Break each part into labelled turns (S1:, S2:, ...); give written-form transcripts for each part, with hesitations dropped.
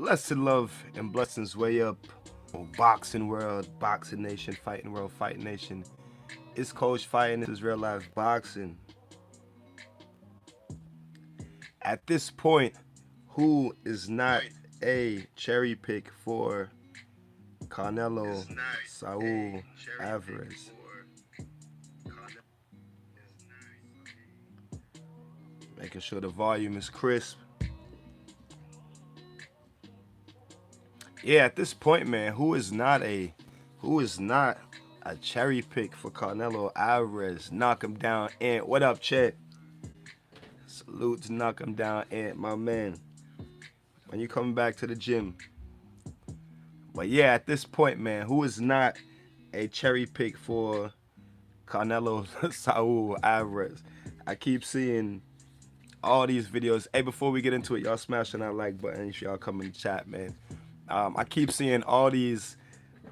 S1: Blessed love and blessings way up. Boxing world, boxing nation, fighting world, fighting nation. It's Coach Fighting. This is real life boxing. At this point, who is not a cherry pick for Canelo, Saul, Alvarez? Making sure the volume is crisp. Yeah, at this point, man, who is not a cherry pick for Canelo Alvarez? Knock him down, Ant. What up, Chet? Salute to knock him down, Ant, my man. When you coming back to the gym. But yeah, at this point, man, who is not a cherry pick for Canelo Saul Alvarez? I keep seeing all these videos. Hey, before we get into it, y'all smashing that like button if y'all come in the chat, man. I keep seeing all these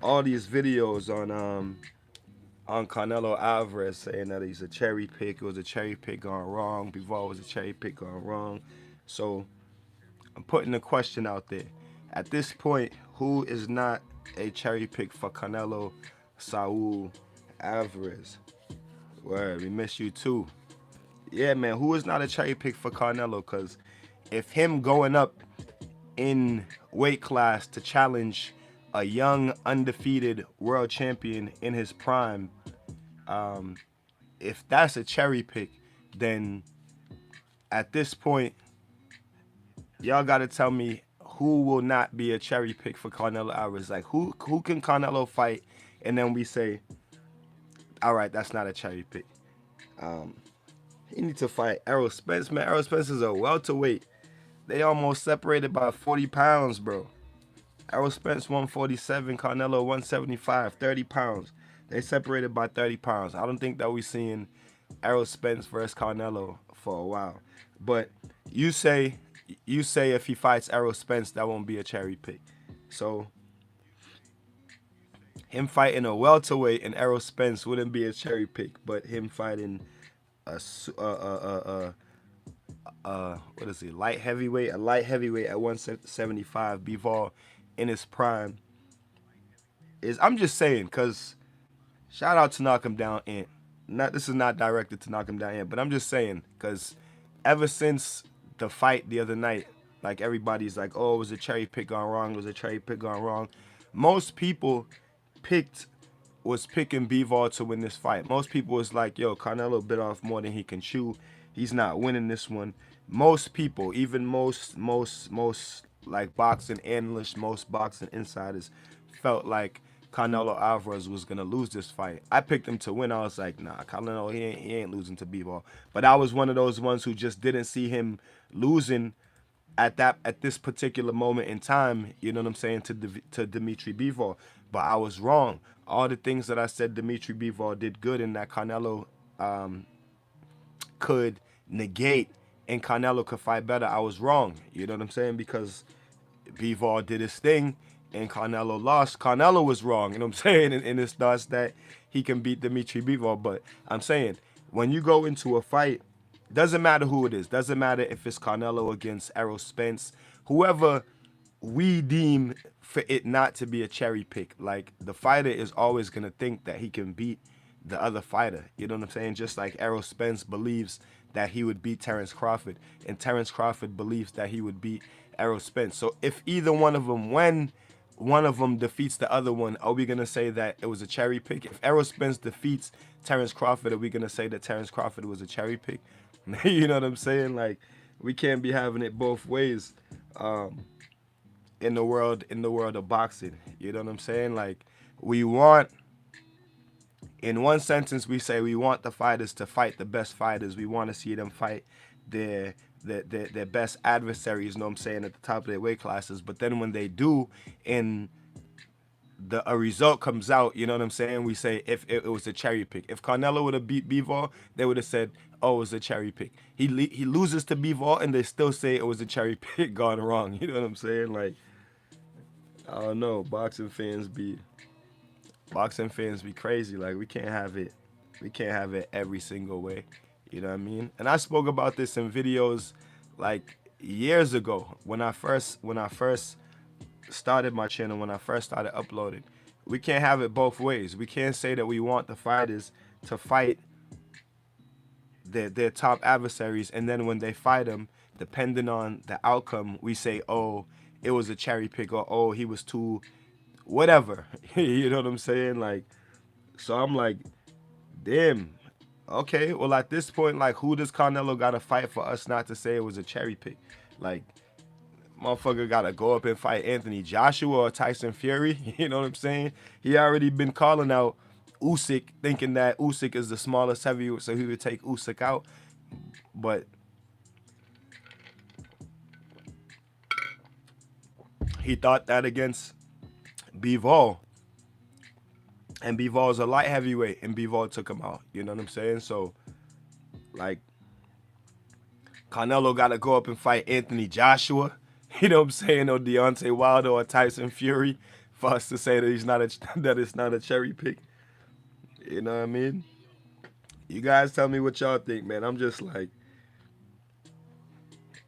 S1: videos on Canelo Alvarez saying that he's a cherry pick. It was a cherry pick gone wrong. Bivol was a cherry pick gone wrong. So I'm putting the question out there. At this point, who is not a cherry pick for Canelo Saul Alvarez? Word, we miss you too. Yeah, man, who is not a cherry pick for Canelo? Because if him going up in weight class to challenge a young, undefeated world champion in his prime, if that's a cherry pick, then at this point, y'all got to tell me who will not be a cherry pick for Canelo Alvarez. Like, who can Canelo fight? And then we say, all right, that's not a cherry pick. He needs to fight Errol Spence, man. Errol Spence is a welterweight. They almost separated by 40 pounds, bro. Errol Spence 147, Canelo 175, 30 pounds. They separated by 30 pounds. I don't think that we're seeing Errol Spence versus Canelo for a while. But you say if he fights Errol Spence, that won't be a cherry pick. So him fighting a welterweight and Errol Spence wouldn't be a cherry pick, but him fighting what is he? Light heavyweight at 175, Bivol in his prime is. I'm just saying, cause shout out to knock him down, Ant. This is not directed to knock him down, Ant, but I'm just saying, cause ever since the fight the other night, like everybody's like, oh, it was a cherry pick gone wrong. It was a cherry pick gone wrong. Most people was picking Bivol to win this fight. Most people was like, yo, Canelo bit off more than he can chew. He's not winning this one. Most people, even most like boxing analysts, most boxing insiders felt like Canelo Alvarez was gonna lose this fight. I picked him to win. I was like, nah, Canelo, he ain't losing to Bivol. But I was one of those ones who just didn't see him losing at this particular moment in time, you know what I'm saying, to Dimitri Bivol. But I was wrong. All the things that I said Dimitri Bivol did good and that Canelo could negate and Canelo could fight better, I was wrong. You know what I'm saying? Because Bivol did his thing and Canelo lost. Canelo was wrong, you know what I'm saying? And it's thus that he can beat Dimitri Bivol. But I'm saying, when you go into a fight, doesn't matter who it is. Doesn't matter if it's Canelo against Errol Spence. Whoever we deem for it not to be a cherry pick. Like, the fighter is always going to think that he can beat the other fighter. You know what I'm saying? Just like Errol Spence believes that he would beat Terence Crawford, and Terence Crawford believes that he would beat Errol Spence. So if either one of them, when one of them defeats the other one, are we going to say that it was a cherry pick? If Errol Spence defeats Terence Crawford, are we going to say that Terence Crawford was a cherry pick? You know what I'm saying? Like, we can't be having it both ways in the world of boxing. You know what I'm saying? Like, we want, in one sentence, we say we want the fighters to fight the best fighters. We want to see them fight their best adversaries, you know what I'm saying, at the top of their weight classes. But then when they do, and a result comes out, you know what I'm saying, we say if it was a cherry pick. If Canelo would have beat Bivol, they would have said, oh, it was a cherry pick. He loses to Bivol, and they still say it was a cherry pick gone wrong. You know what I'm saying? Like, I don't know. Boxing fans be crazy. Like, we can't have it every single way. You know what I mean? And I spoke about this in videos like years ago when I first started my channel, when I first started uploading, we can't have it both ways. We can't say that we want the fighters to fight their top adversaries, and then when they fight them, depending on the outcome, we say, oh, it was a cherry pick, or oh, he was too whatever. You know what I'm saying? Like, so I'm like, damn. Okay, well at this point, like, who does Canelo gotta fight for us not to say it was a cherry pick? Like, motherfucker gotta go up and fight Anthony Joshua or Tyson Fury. You know what I'm saying? He already been calling out Usyk, thinking that Usyk is the smallest heavyweight, so he would take Usyk out. But he thought that against Bivol, and Bivol's a light heavyweight, and Bivol took him out. You know what I'm saying? So, like, Canelo gotta go up and fight Anthony Joshua. You know what I'm saying? Or Deontay Wilder or Tyson Fury for us to say that he's not that it's not a cherry pick. You know what I mean? You guys tell me what y'all think, man. I'm just like,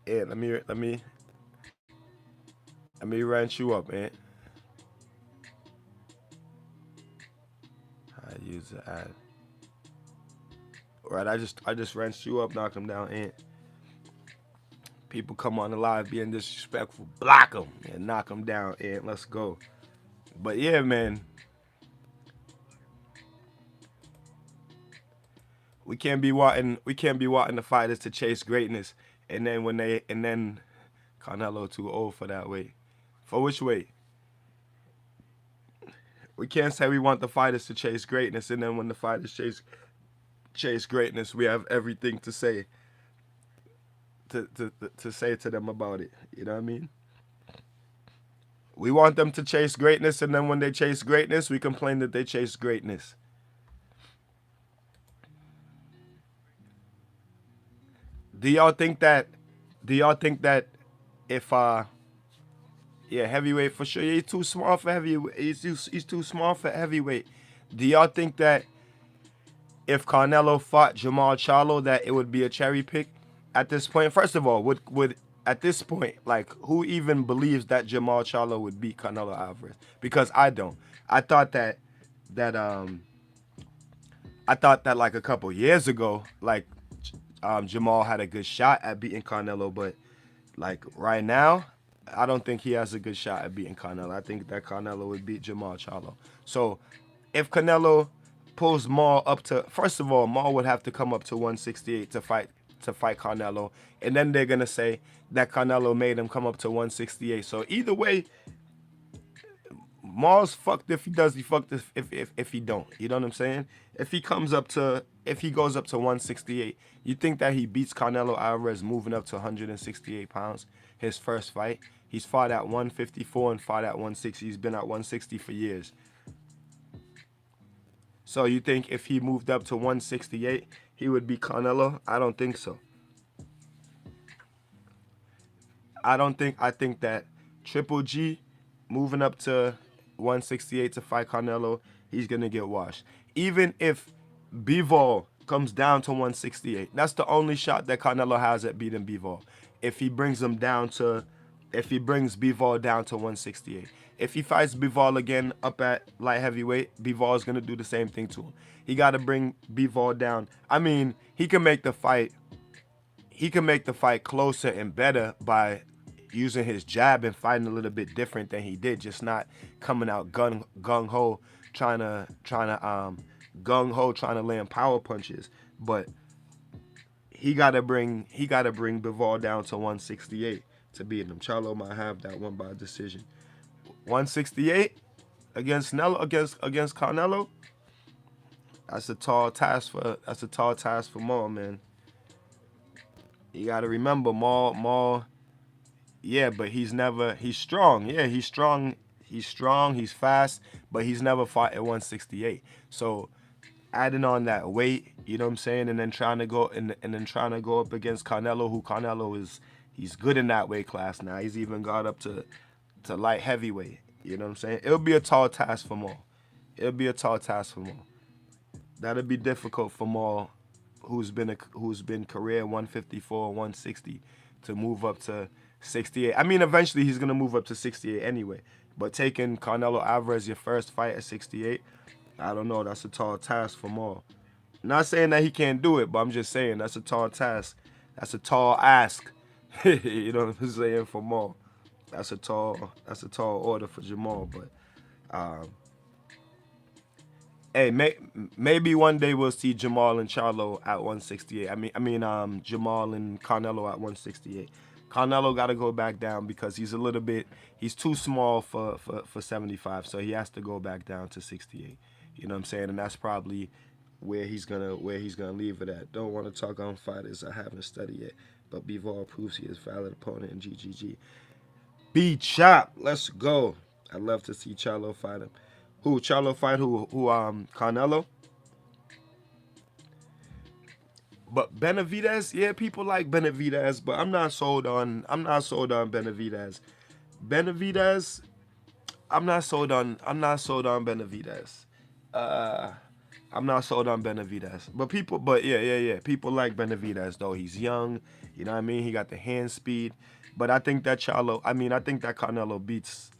S1: yeah, let me ranch you up, man. I use the ad. Right, I just wrenched you up, knocked him down, and people come on the live being disrespectful, block them and knock them down, and let's go. But yeah, man, we can't be wanting the fighters to chase greatness, and then Canelo too old for that weight. For which weight? We can't say we want the fighters to chase greatness, and then when the fighters chase greatness, we have everything to say to say to them about it. You know what I mean? We want them to chase greatness, and then when they chase greatness, we complain that they chase greatness. Do y'all think that if yeah, heavyweight for sure. Yeah, he's too small for heavyweight. He's too small for heavyweight. Do y'all think that if Canelo fought Jamal Charlo, that it would be a cherry pick at this point? First of all, would at this point, like, who even believes that Jamal Charlo would beat Canelo Alvarez? Because I don't. I thought that like a couple years ago, like, Jamal had a good shot at beating Canelo, but like right now, I don't think he has a good shot at beating Canelo. I think that Canelo would beat Jamal Charlo. So if Canelo pulls Maul up to, first of all, Maul would have to come up to 168 to fight Canelo, and then they're gonna say that Canelo made him come up to 168. So either way, Maul's fucked if he does, he fucked if he don't. You know what I'm saying? If he goes up to 168, you think that he beats Canelo Alvarez moving up to 168 pounds? His first fight, he's fought at 154 and fought at 160. He's been at 160 for years. So you think if he moved up to 168, he would beat Canelo? I don't think so. I think that Triple G moving up to 168 to fight Canelo, he's gonna get washed. Even if Bivol comes down to 168, that's the only shot that Canelo has at beating Bivol. If he brings Bivol down to 168. If he fights Bivol again up at light heavyweight, Bivol is gonna do the same thing to him. He gotta bring Bivol down. I mean, he can make the fight closer and better by using his jab and fighting a little bit different than he did, just not coming out gung ho trying to land power punches. But he gotta bring Bivol down to 168 to beat him. Charlo might have that one by decision. 168 against Canelo. That's a tall task for Maul, man. You gotta remember Maul. Yeah, but he's strong. Yeah, he's strong. He's fast, but he's never fought at 168. So adding on that weight, you know what I'm saying, and then trying to go up against Canelo, who he's good in that weight class now. He's even got up to light heavyweight. You know what I'm saying? It'll be a tall task for Maul. That'll be difficult for Maul, who's been career 154, 160, to move up to 68. I mean, eventually he's gonna move up to 68 anyway. But taking Canelo Alvarez your first fight at 68, I don't know. That's a tall task for Maul. Not saying that he can't do it, but I'm just saying that's a tall task. That's a tall ask. You know what I'm saying, for Maul. That's a tall order for Jamal. But hey, maybe one day we'll see Jamal and Charlo at 168. Jamal and Canelo at 168. Canelo got to go back down because he's too small for 75, so he has to go back down to 68. You know what I'm saying? And that's probably where he's gonna leave it at. Don't want to talk on fighters I haven't studied yet, but Bivol proves he is a valid opponent in GGG. B Chop, let's go. I'd love to see Charlo fight him. Who Charlo fight? Who? Canelo. But Benavidez, yeah, people like Benavidez, but I'm not sold on Benavidez. Benavidez, I'm not sold on Benavidez. I'm not sold on Benavidez. But yeah. People like Benavidez though. He's young, you know what I mean? He got the hand speed. But I think that Canelo beats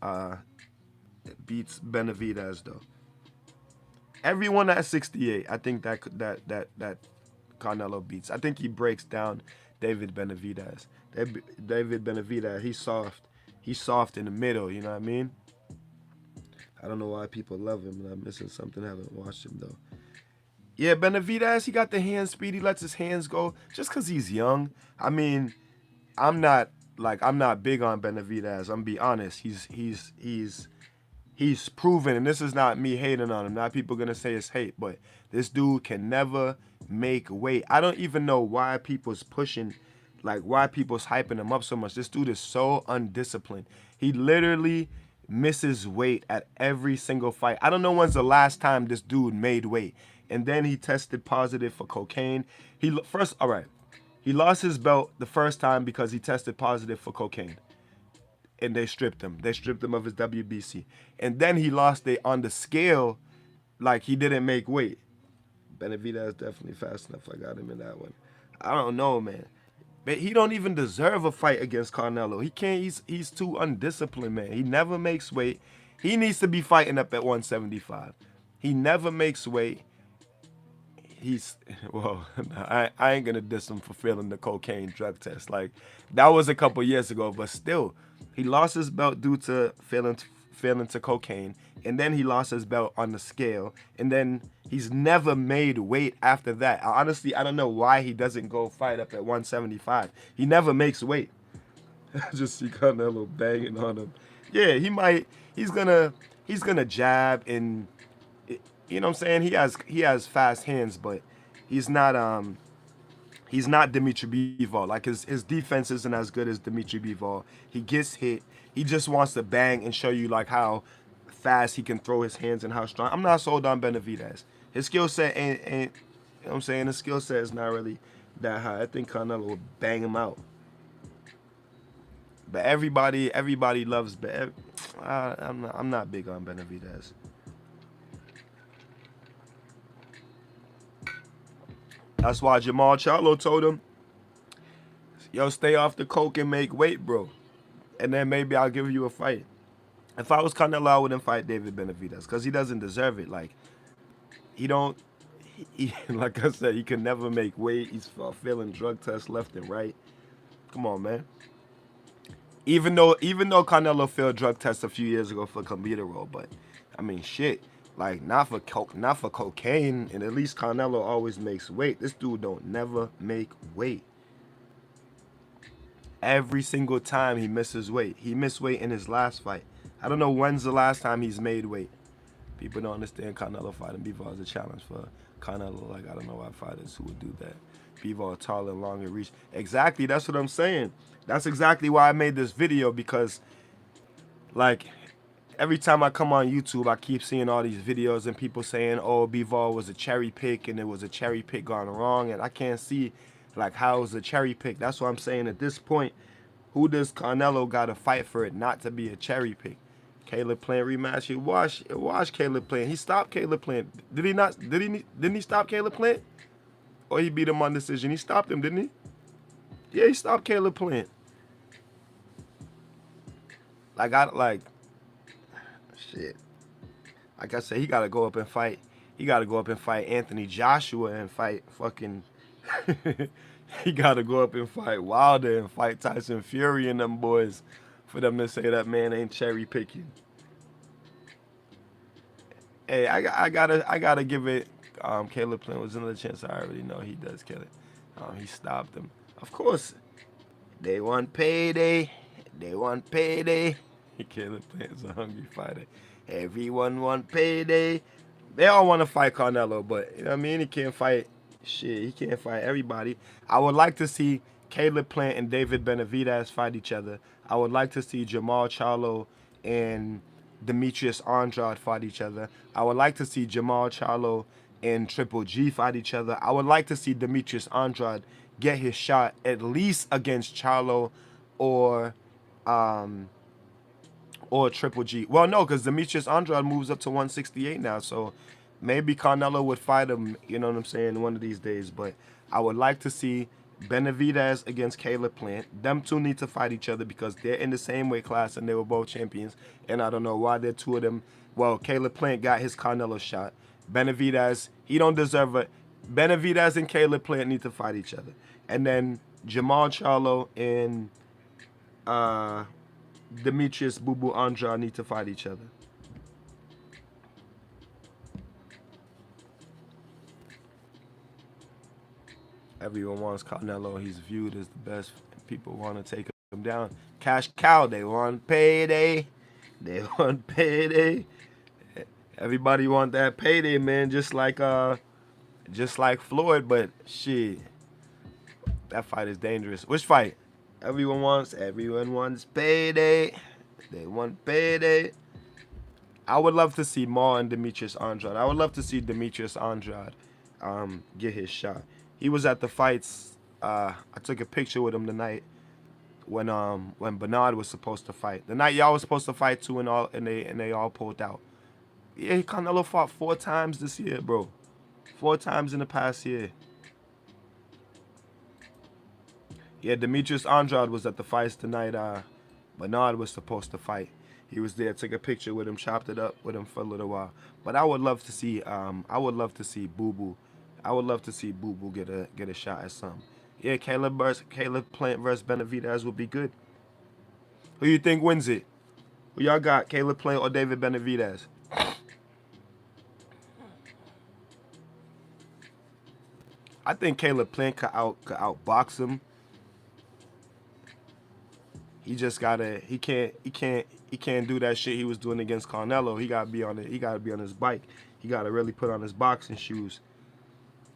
S1: Benavidez though. Everyone at 68, I think that Canelo beats. I think he breaks down David Benavidez. David Benavidez, he's soft in the middle, you know what I mean? I don't know why people love him, and I'm missing something. I haven't watched him though. Yeah, Benavidez, he got the hand speed. He lets his hands go just because he's young. I mean, I'm not big on Benavidez. I'm gonna be honest. He's proven, and this is not me hating on him. Not people gonna say it's hate, but this dude can never make weight. I don't even know why people's pushing, why people's hyping him up so much. This dude is so undisciplined. He literally misses weight at every single fight. I don't know when's the last time this dude made weight. And then he tested positive for cocaine. He lost his belt the first time because he tested positive for cocaine. And they stripped him. They stripped him of his WBC. And then he lost it on the scale like he didn't make weight. Benavidez is definitely fast enough. I got him in that one. I don't know, man. But he don't even deserve a fight against Canelo. He can't. He's too undisciplined, man. He never makes weight. He needs to be fighting up at 175. He never makes weight. I ain't gonna diss him for failing the cocaine drug test. That was a couple years ago, but still, he lost his belt due to failing to cocaine, and then he lost his belt on the scale, and then he's never made weight after that. Honestly, I don't know why he doesn't go fight up at 175. He never makes weight. Just see Canelo banging on him. Yeah, he's gonna jab, and you know what I'm saying? He has fast hands, but he's not Dimitri Bivol. His defense isn't as good as Dimitri Bivol. He gets hit. He just wants to bang and show you how fast he can throw his hands and how strong. I'm not sold on Benavidez. His skill set ain't you know what I'm saying? His skill set is not really that high. I think Canelo will bang him out. But everybody loves I'm not big on Benavidez. That's why Jamal Charlo told him, yo, stay off the coke and make weight, bro. And then maybe I'll give you a fight. If I was Canelo, I wouldn't fight David Benavidez because he doesn't deserve it. Like I said, he can never make weight. He's failing drug tests left and right. Come on, man. Even though Canelo failed drug tests a few years ago for Clenbuterol, but I mean, shit. Not for cocaine, and at least Canelo always makes weight. This dude don't never make weight. Every single time he misses weight. He missed weight in his last fight. I don't know when's the last time he's made weight. People don't understand Canelo fighting Bivol is a challenge for Canelo. I don't know why fighters who would do that. Bivol tall and long and reach. Exactly, that's what I'm saying. That's exactly why I made this video, because every time I come on YouTube, I keep seeing all these videos and people saying, oh, Bivol was a cherry pick and it was a cherry pick gone wrong. And I can't see, how it was a cherry pick. That's what I'm saying. At this point, who does Canelo got to fight for it not to be a cherry pick? Caleb Plant rematch. You watch Caleb Plant. He stopped Caleb Plant. Did he not? Didn't he stop Caleb Plant? Or he beat him on decision? He stopped him, didn't he? Yeah, he stopped Caleb Plant. Like I like shit. Like I said, he gotta go up and fight. He gotta go up and fight Anthony Joshua and fight fucking. He gotta go up and fight Wilder and fight Tyson Fury and them boys for them to say that man ain't cherry picking. Hey, I gotta give it. Caleb Plant was another chance. I already know he does kill it. He stopped him. Of course, they want payday. They want payday. Caleb Plant's a hungry fighter. Everyone want payday. They all want to fight Canelo, but you know what I mean? He can't fight shit. He can't fight everybody. I would like to see Caleb Plant and David Benavidez fight each other. I would like to see Jamal Charlo and Demetrius Andrade fight each other. I would like to see Jamal Charlo and Triple G fight each other. I would like to see Demetrius Andrade get his shot at least against Charlo or Triple G. Well, no, because Demetrius Andrade moves up to 168 now, so maybe Canelo would fight him, you know what I'm saying, one of these days. But I would like to see Benavidez against Caleb Plant. Them two need to fight each other because they're in the same weight class and they were both champions. And I don't know why they're two of them. Well, Caleb Plant got his Canelo shot. Benavidez, he don't deserve it. Benavidez and Caleb Plant need to fight each other. And then Jamal Charlo and Demetrius Boo Boo Andrade need to fight each other. Everyone wants Canelo. He's viewed as the best. People want to take him down. Cash cow. They want payday. They want payday. Everybody want that payday, man. Just like Floyd, but shit, that fight is dangerous. Which fight? Everyone wants payday. They want payday. I would love to see Maul and Demetrius Andrade. I would love to see Demetrius Andrade get his shot. He was at the fights. I took a picture with him tonight when Bernard was supposed to fight. The night y'all was supposed to fight too, and they all pulled out. Yeah, Canelo fought 4 times this year, bro. 4 times in the past year. Yeah, Demetrius Andrade was at the fights tonight. Bernard was supposed to fight. He was there, took a picture with him, chopped it up with him for a little while. But I would love to see Boo Boo. I would love to see Boo Boo get a shot at some. Yeah, Caleb Plant versus Benavidez would be good. Who you think wins it? Who y'all got, Caleb Plant or David Benavidez? I think Caleb Plant could outbox him. He just he can't do that shit he was doing against Canelo. He gotta be on his bike. He gotta really put on his boxing shoes.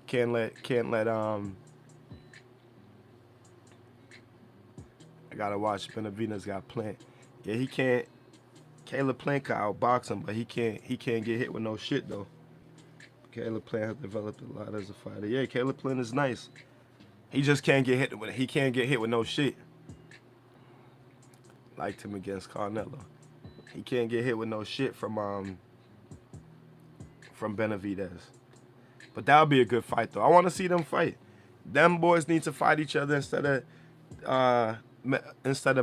S1: Can't let I gotta watch Benavidez got Plant. Yeah, he can't. Caleb Plant can outbox him, but he can't get hit with no shit though. Caleb Plant has developed a lot as a fighter. Yeah, Caleb Plant is nice. He just can't get hit with no shit. Liked him against Canelo. He can't get hit with no shit from Benavidez. But that would be a good fight though. I want to see them fight. Them boys need to fight each other instead of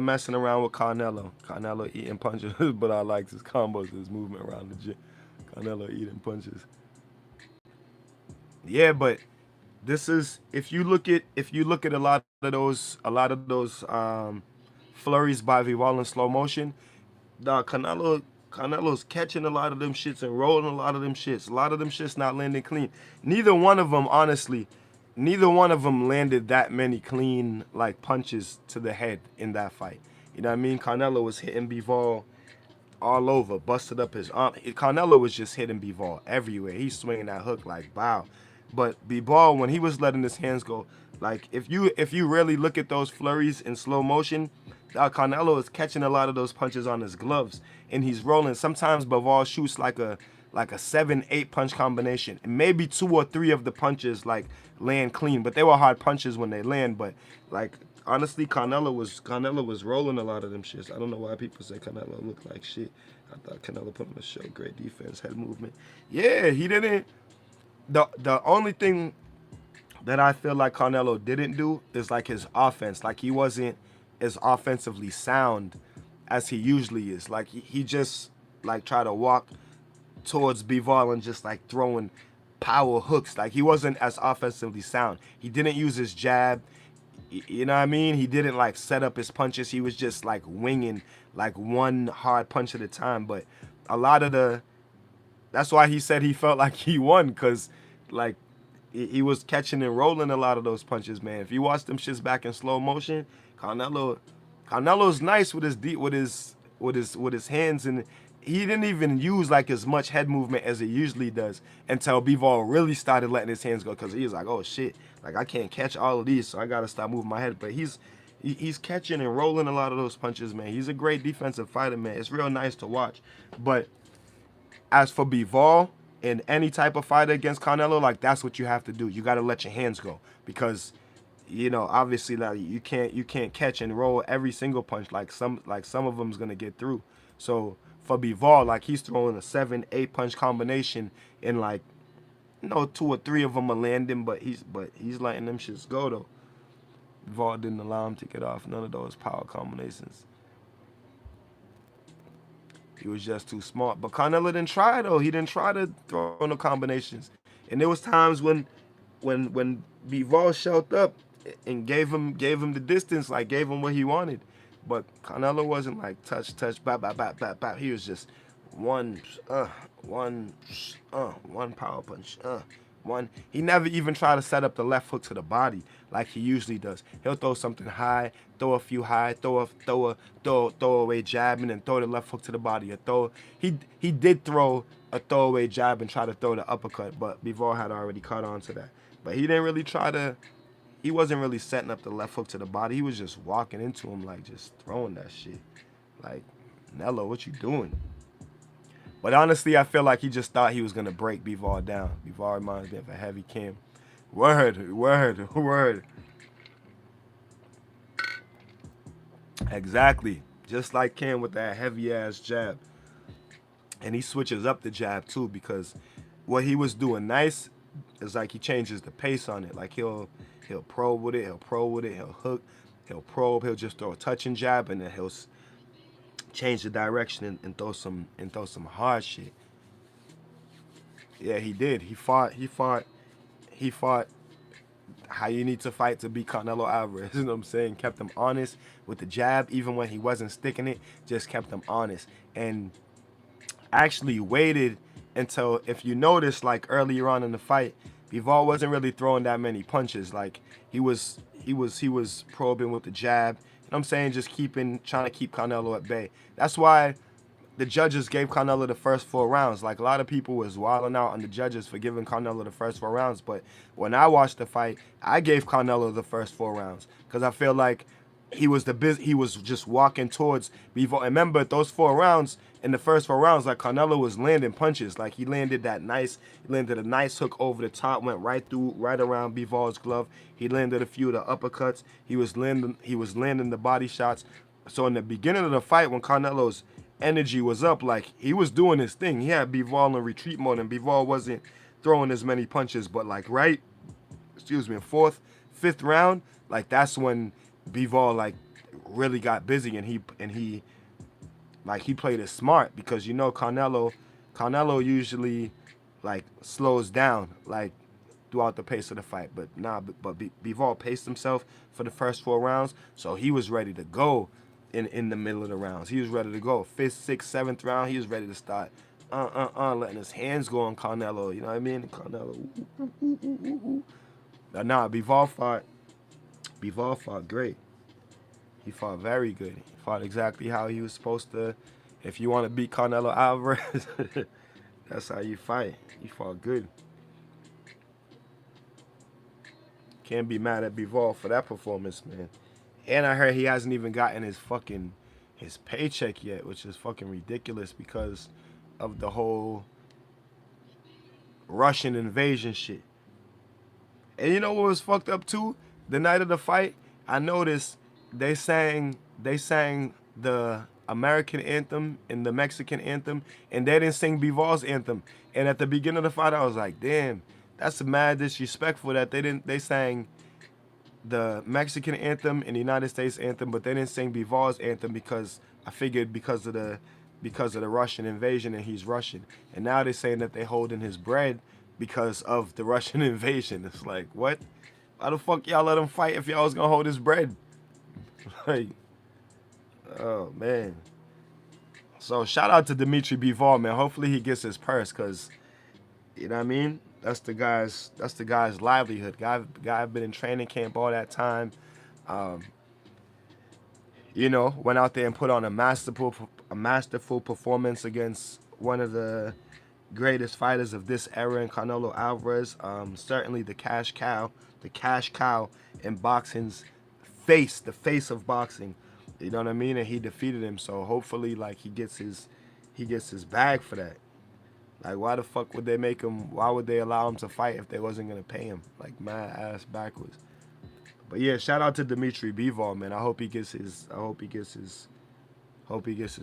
S1: messing around with Canelo. Canelo eating punches, but I like his combos, his movement around the gym. Canelo eating punches. Yeah, but this is if you look at a lot of those flurries by Vival in slow motion, Canelo's catching a lot of them shits and rolling a lot of them shits. A lot of them shits not landing clean. Neither one of them landed that many clean like punches to the head in that fight. You know what I mean? Canelo was hitting Bivol all over, busted up his arm. Canelo was just hitting Bivol everywhere. He's swinging that hook like bow. But Bivol, when he was letting his hands go, like if you really look at those flurries in slow motion, Canelo is catching a lot of those punches on his gloves, and he's rolling. Sometimes Bivol shoots like a 7-8 punch combination, and maybe 2 or 3 of the punches like land clean, but they were hard punches when they land. But like honestly, Canelo was rolling a lot of them shits. I don't know why people say Canelo looked like shit. I thought Canelo put on a show, great defense, head movement. Yeah, he didn't. The only thing that I feel like Canelo didn't do is like his offense. Like he wasn't as offensively sound as he usually is. Like he just like try to walk towards Bivol and just like throwing power hooks. Like he wasn't as offensively sound. He didn't use his jab. You know what I mean? He didn't like set up his punches. He was just like winging like one hard punch at a time. But a lot of that's why he said he felt like he won, because like he was catching and rolling a lot of those punches, man. If you watch them shits back in slow motion, Canelo's nice with his with his hands, and he didn't even use like as much head movement as he usually does until Bivol really started letting his hands go, because he was like, oh shit, like I can't catch all of these, so I gotta stop moving my head. But he's catching and rolling a lot of those punches, man. He's a great defensive fighter, man. It's real nice to watch. But as for Bivol and any type of fighter against Canelo, like that's what you have to do. You got to let your hands go, because you know obviously like you can't catch and roll every single punch. Like some of them's gonna get through. So for Bivol, like he's throwing a 7-8 punch combination, and like 2 or 3 of them are landing, but he's letting them shits go though. Bivol didn't allow him to get off none of those power combinations. He was just too smart. But Canelo didn't try though. He didn't try to throw no combinations. And there was times when Bivol showed up and gave him the distance, like gave him what he wanted. But Canelo wasn't like touch, bap, bap, bap, bap, bap. He was just one power punch, one. He never even tried to set up the left hook to the body like he usually does. He'll throw something high, throw a few high, throw away jab, and then throw the left hook to the body. He did throw a throwaway jab and try to throw the uppercut, but Bivol had already caught on to that. But he didn't really try to. He wasn't really setting up the left hook to the body. He was just walking into him, like just throwing that shit. Like, Nello, what you doing? But honestly, I feel like he just thought he was going to break Bivol down. Bivol reminds me of a heavy Kim. Word. Exactly. Just like Kim with that heavy-ass jab. And he switches up the jab, too, because what he was doing nice is like he changes the pace on it. Like he'll probe with it, he'll hook, he'll probe, he'll just throw a touching jab, and then he'll change the direction and throw some hard shit. Yeah, he did. He fought how you need to fight to beat Canelo Alvarez. You know what I'm saying? Kept him honest with the jab, even when he wasn't sticking it, just kept him honest. And actually waited until, if you notice, like earlier on in the fight, Bivol wasn't really throwing that many punches. Like he was probing with the jab. You know what I'm saying? Just trying to keep Canelo at bay. That's why the judges gave Canelo the first 4 rounds. Like a lot of people was wilding out on the judges for giving Canelo the first 4 rounds. But when I watched the fight, I gave Canelo the first 4 rounds because I feel like he was just walking towards Bivol. And remember, those 4 rounds, in the first 4 rounds, like Canelo was landing punches. Like he landed a nice hook over the top, went right around Bivol's glove. He landed a few of the uppercuts. He was landing the body shots. So in the beginning of the fight, when Canelo's energy was up, like he was doing his thing. He had Bivol in retreat mode, and Bivol wasn't throwing as many punches. But like in 4th, 5th round, like that's when Bivol like really got busy, and he played it smart, because Canelo usually like slows down like throughout the pace of the fight, but Bivol paced himself for the first 4 rounds, so he was ready to go in the middle of the rounds. He was ready to go 5th, 6th, 7th round. He was ready to start letting his hands go on Canelo. You know what I mean? Canelo. Nah, Bivol fought great. He fought very good. He fought exactly how he was supposed to. If you want to beat Canelo Alvarez, that's how you fight. He fought good. Can't be mad at Bivol for that performance, man. And I heard he hasn't even gotten his paycheck yet, which is fucking ridiculous because of the whole Russian invasion shit. And you know what was fucked up too? The night of the fight, I noticed they sang the American anthem and the Mexican anthem, and they didn't sing Bivol's anthem. And at the beginning of the fight, I was like, damn, that's mad disrespectful that they sang the Mexican anthem and the United States anthem, but they didn't sing Bivol's anthem, because I figured because of the Russian invasion and he's Russian. And now they're saying that they're holding his bread because of the Russian invasion. It's like, what? Why the fuck y'all let him fight if y'all was gonna hold his bread? Like, oh man. So shout out to Dimitri Bivol, man. Hopefully he gets his purse, cause you know what I mean. That's the guy's livelihood. Guy been in training camp all that time. Um, went out there and put on a masterful performance against one of the greatest fighters of this era in Canelo Alvarez. Certainly the cash cow in boxing's the face of boxing. You know what I mean? And he defeated him. So hopefully, like he gets his bag for that. Like, why the fuck would they make him? Why would they allow him to fight if they wasn't gonna pay him? Like, mad ass backwards. But yeah, shout out to Dimitri Bivol, man. I hope he gets his.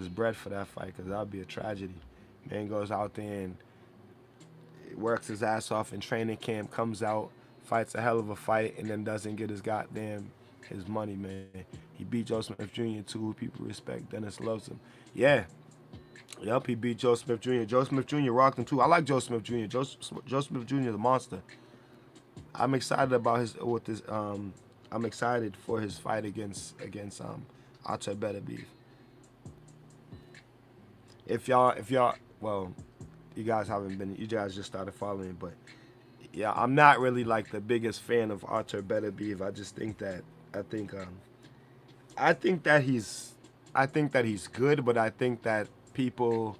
S1: Bread for that fight, because that would be a tragedy. Man goes out there and works his ass off in training camp, comes out, fights a hell of a fight, and then doesn't get his money, man. He beat Joe Smith Jr. too, who people respect. Dennis loves him. Yeah. Yep, he beat Joe Smith Jr. Joe Smith Jr. rocked him too. I like Joe Smith Jr. Joe Smith Jr. is a monster. I'm excited about his with this. I'm excited for his fight against Artur Beterbiev. Well, you guys haven't been. You guys just started following, but yeah, I'm not really like the biggest fan of Artur Beterbiev. I think that he's good, but I think that people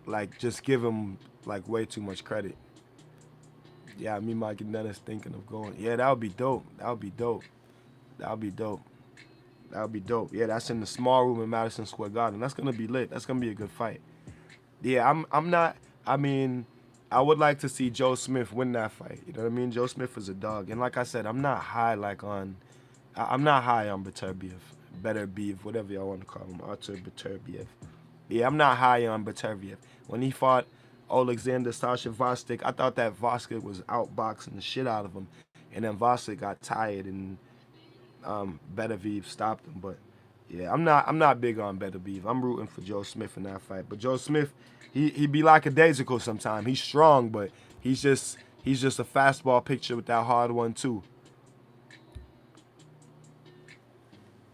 S1: like just give him like way too much credit. Yeah, me, Mike, and Dennis thinking of going. Yeah, that would be dope. That would be dope. That would be dope. That would be dope. Yeah, that's in the small room in Madison Square Garden. That's gonna be lit. That's gonna be a good fight. Yeah, I'm not. I mean, I would like to see Joe Smith win that fight. You know what I mean? Joe Smith is a dog, and like I said, I'm not high on Beterbiev, whatever y'all want to call him, Artur Beterbiev. Yeah, I'm not high on Beterbiev. When he fought Alexander Sasha Vostok, I thought that Vostok was outboxing the shit out of him, and then Vostok got tired and Beterbiev stopped him. But yeah, I'm not big on Beterbiev. I'm rooting for Joe Smith in that fight. But Joe Smith, he be lackadaisical sometimes. He's strong, but he's just a fastball pitcher with that hard one too.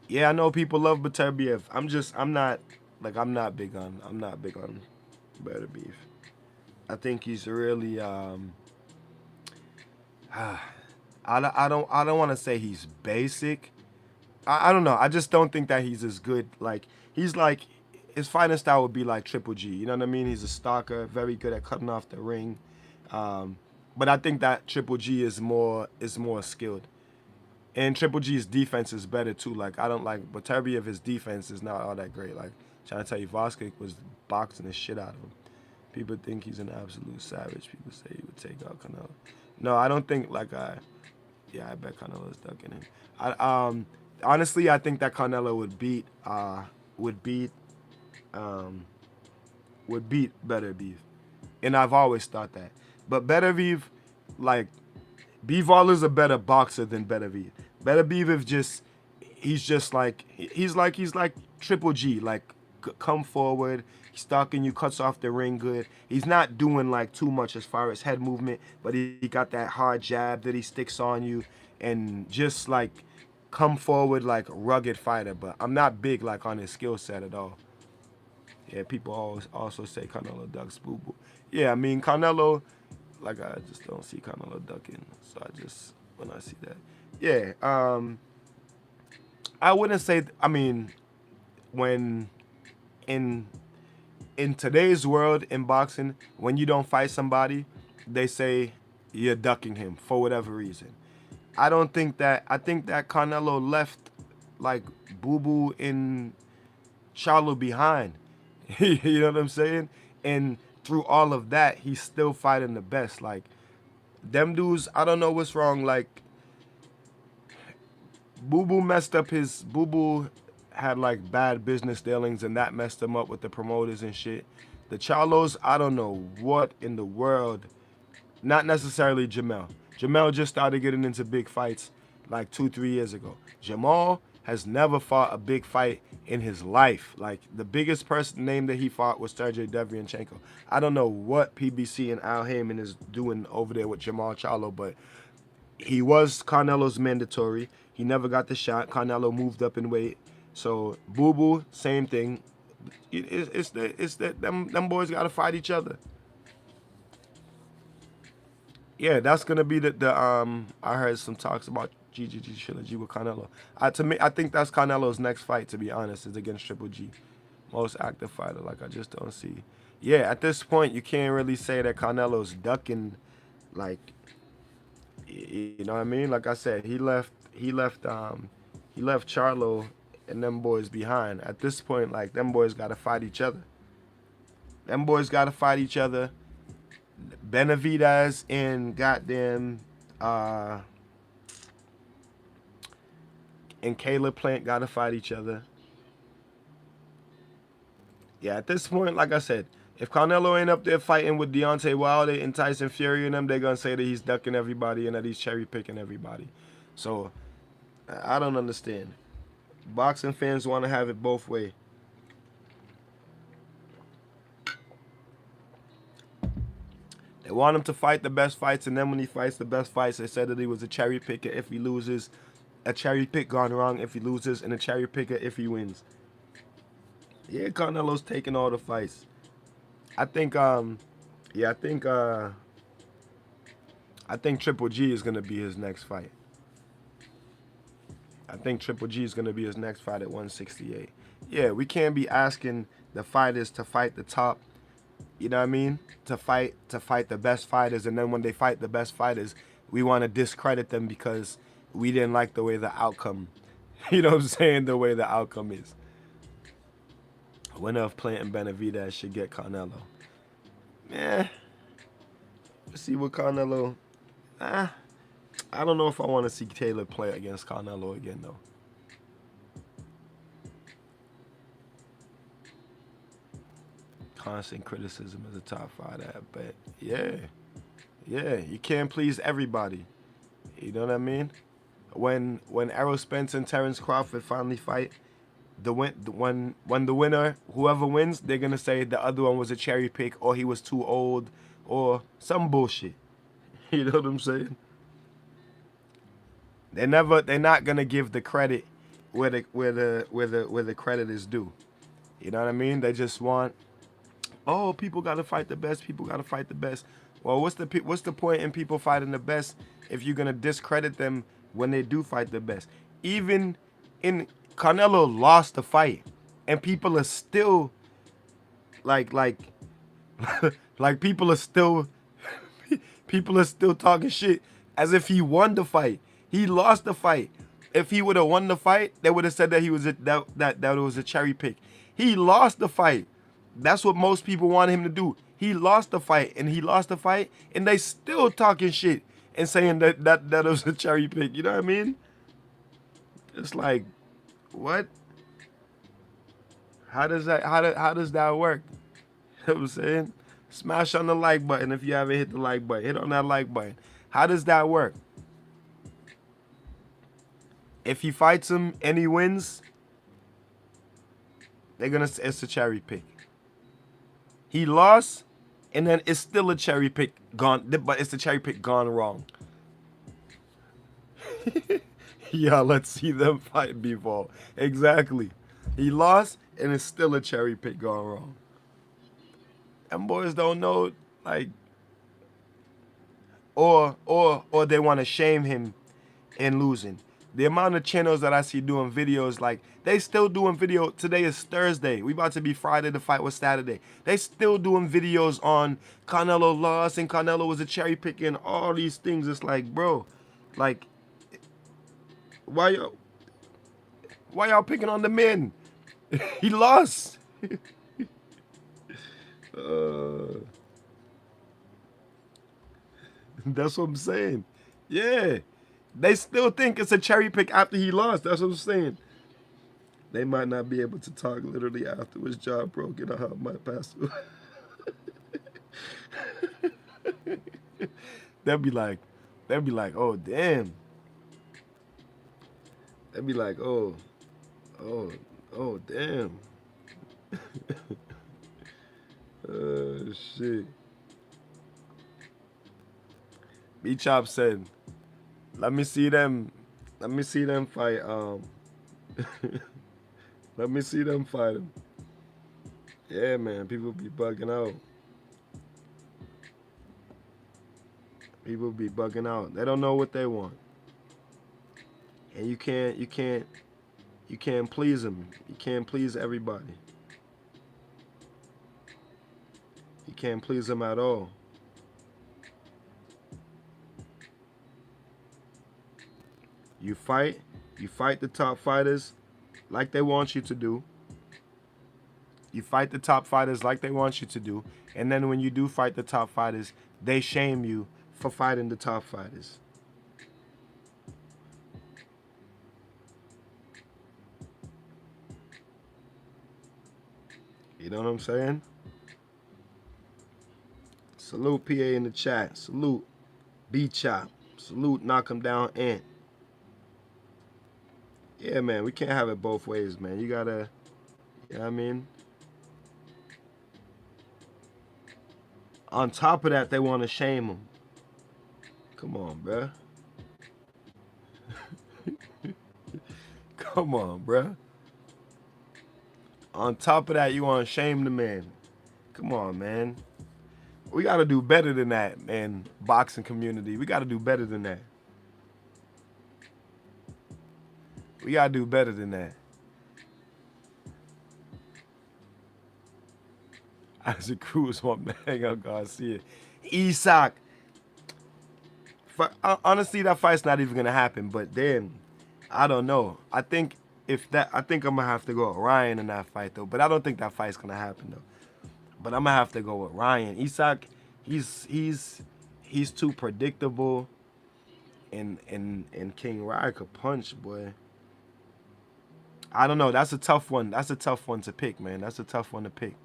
S1: Yeah, I know people love Beterbiev. I'm not big on Beterbiev. I think he's really I don't want to say he's basic. I don't know. I just don't think that he's as good. Like, he's like, his fighting style would be like Triple G. You know what I mean? He's a stalker, very good at cutting off the ring. But I think that Triple G is more skilled. And Triple G's defense is better too. Like, I don't like Beterbiev. His defense is not all that great. Like, trying to tell you, Voskic was boxing the shit out of him. People think he's an absolute savage. People say he would take out Canelo. No, I don't think I bet Canelo's ducking him. Honestly, I think that Canelo would beat Beterbiev, and I've always thought that. But Beterbiev, like, Bivol is a better boxer than Beterbiev. Beterbiev he's like Triple G, like, come forward, he's stalking you, cuts off the ring good. He's not doing like too much as far as head movement, but he got that hard jab that he sticks on you, and just like come forward like rugged fighter. But I'm not big like on his skill set at all. Yeah, people always also say Canelo ducks Boo Boo. Yeah, I mean Canelo, like, I just don't see Canelo ducking. So when I see that, yeah, I wouldn't say. I mean, when in today's world in boxing, when you don't fight somebody, they say you're ducking him for whatever reason. I don't think that. I think that Canelo left like Boo Boo in Charlo behind. You know what I'm saying? And through all of that, he's still fighting the best. Like, them dudes, I don't know what's wrong. Like, Boo Boo had like bad business dealings, and that messed him up with the promoters and shit. The Charlos, I don't know what in the world. Not necessarily Jamel. Jamel just started getting into big fights like 2-3 years ago. Jamal has never fought a big fight in his life. Like, the biggest person name that he fought was Sergey Devryanchenko. I don't know what PBC and Al Heyman is doing over there with Jamal Charlo, but he was Canelo's mandatory. He never got the shot. Canelo moved up in weight. So Boo Boo, same thing. It's that them boys got to fight each other. Yeah, that's gonna be the I heard some talks about GGG trilogy with Canelo. To me, I think that's Canelo's next fight. To be honest, is against Triple G, most active fighter. Like, I just don't see. Yeah, at this point, you can't really say that Canelo's ducking. Like, you know what I mean? Like I said, he left Charlo and them boys behind. At this point, like, them boys got to fight each other. Them boys got to fight each other. Benavidez and goddamn and Caleb Plant gotta fight each other. Yeah, at this point, like I said, if Canelo ain't up there fighting with Deontay Wilder and Tyson Fury and them, they're gonna say that he's ducking everybody and that he's cherry picking everybody. So I don't understand. Boxing fans want to have it both ways. They want him to fight the best fights, and then when he fights the best fights, they said that he was a cherry picker if he loses, a cherry pick gone wrong if he loses, and a cherry picker if he wins. Yeah, Canelo's taking all the fights. I think Triple G is gonna be his next fight. I think Triple G is gonna be his next fight at 168. Yeah, we can't be asking the fighters to fight the top. You know what I mean? To fight the best fighters, and then when they fight the best fighters, we want to discredit them because we didn't like the way the outcome. You know what I'm saying? The way the outcome is. Winner of Plant and Benavidez should get Canelo. Yeah. Let's see what Canelo. I don't know if I want to see Taylor play against Canelo again though. Constant criticism as a top fighter, but yeah, you can't please everybody. You know what I mean? When Errol Spence and Terrence Crawford finally fight, when the winner, whoever wins, they're gonna say the other one was a cherry pick, or he was too old, or some bullshit. You know what I'm saying? They're not gonna give the credit where the credit is due. You know what I mean? They just want, oh, people got to fight the best. People got to fight the best. Well, what's the point in people fighting the best if you're gonna discredit them when they do fight the best? Even in Canelo lost the fight, and people are still like people are still talking shit as if he won the fight. He lost the fight. If he would have won the fight, they would have said that he was that it was a cherry pick. He lost the fight. That's what most people want him to do. He lost the fight, and they still talking shit and saying that it was a cherry pick. You know what I mean? It's like, what? How does that work? You know what I'm saying? Smash on the like button if you haven't hit the like button. Hit on that like button. How does that work? If he fights him and he wins, they're gonna say it's a cherry pick. He lost, and then it's still a cherry pick gone, but it's a cherry pick gone wrong. Yeah, let's see them fight before. Exactly. He lost, and it's still a cherry pick gone wrong. Them boys don't know, like, or they want to shame him in losing. The amount of channels that I see doing videos, like, they still doing video. Today is Thursday. We about to be Friday. The fight was Saturday. They still doing videos on Canelo lost and Canelo was a cherry pick and all these things. It's like, bro, like, why y'all picking on the men? He lost. That's what I'm saying. Yeah. They still think it's a cherry pick after he lost. That's what I'm saying. They might not be able to talk literally after his jaw broke and I might pass away. They'll be like, oh, damn. They'll be like, oh, Oh, oh, damn. Shit. B Chop said, "Let me see them. Let me see them fight. Let me see them fight him." Yeah, man. People be bugging out. People be bugging out. They don't know what they want, and you can't please them. You can't please everybody. You can't please them at all. You fight. You fight the top fighters like they want you to do. You fight the top fighters like they want you to do. And then when you do fight the top fighters, they shame you for fighting the top fighters. You know what I'm saying? Salute PA in the chat. Salute B Chop. Salute Knock 'em Down Ant. Yeah, man, we can't have it both ways, man. You gotta, you know what I mean? On top of that, they want to shame them. Come on, bruh. Come on, bruh. On top of that, you want to shame the man. Come on, man. We got to do better than that, man. Boxing community. We got to do better than that. We got to do better than that. Isaac Cruz want to hang out Garcia. Isak. Honestly, that fight's not even going to happen. But then, I don't know. I think I'm going to have to go with Ryan in that fight, though. But I don't think that fight's going to happen, though. But I'm going to have to go with Ryan. Isak, he's too predictable. And King Rye could punch, boy. I don't know. That's a tough one. That's a tough one to pick, man. That's a tough one to pick.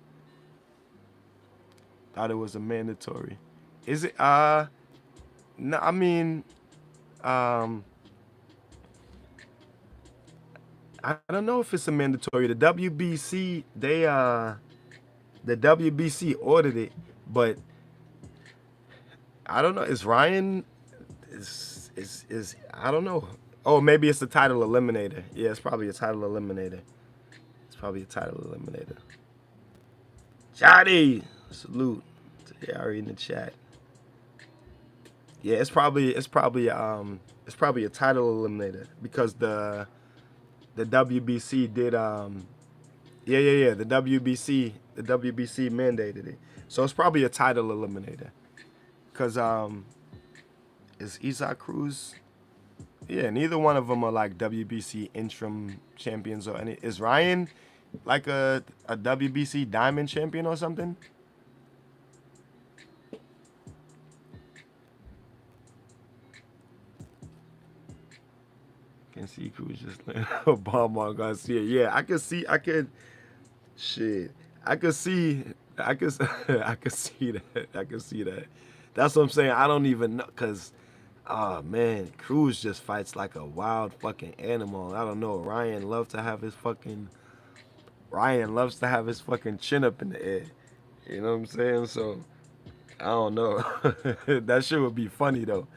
S1: Thought it was a mandatory. Is it? No, I mean, I don't know if it's a mandatory. The WBC, the WBC ordered it, but I don't know. Is Ryan? Is I don't know. Oh, maybe it's the title eliminator. Yeah, it's probably a title eliminator. It's probably a title eliminator. Johnny, salute to Yari in the chat. Yeah, it's probably a title eliminator because the WBC did yeah the WBC mandated it, so it's probably a title eliminator because is Isaac Cruz. Yeah, neither one of them are like WBC interim champions or any. Is Ryan like a WBC diamond champion or something? Can see Cruz just landed a bomb on Garcia. Yeah, I could see. I could. Shit, I could see. I could. I could see that. I could see that. That's what I'm saying. I don't even know, cause, oh man, Cruz just fights like a wild fucking animal. I don't know. Ryan loves to have his fucking chin up in the air. You know what I'm saying? So I don't know. That shit would be funny though.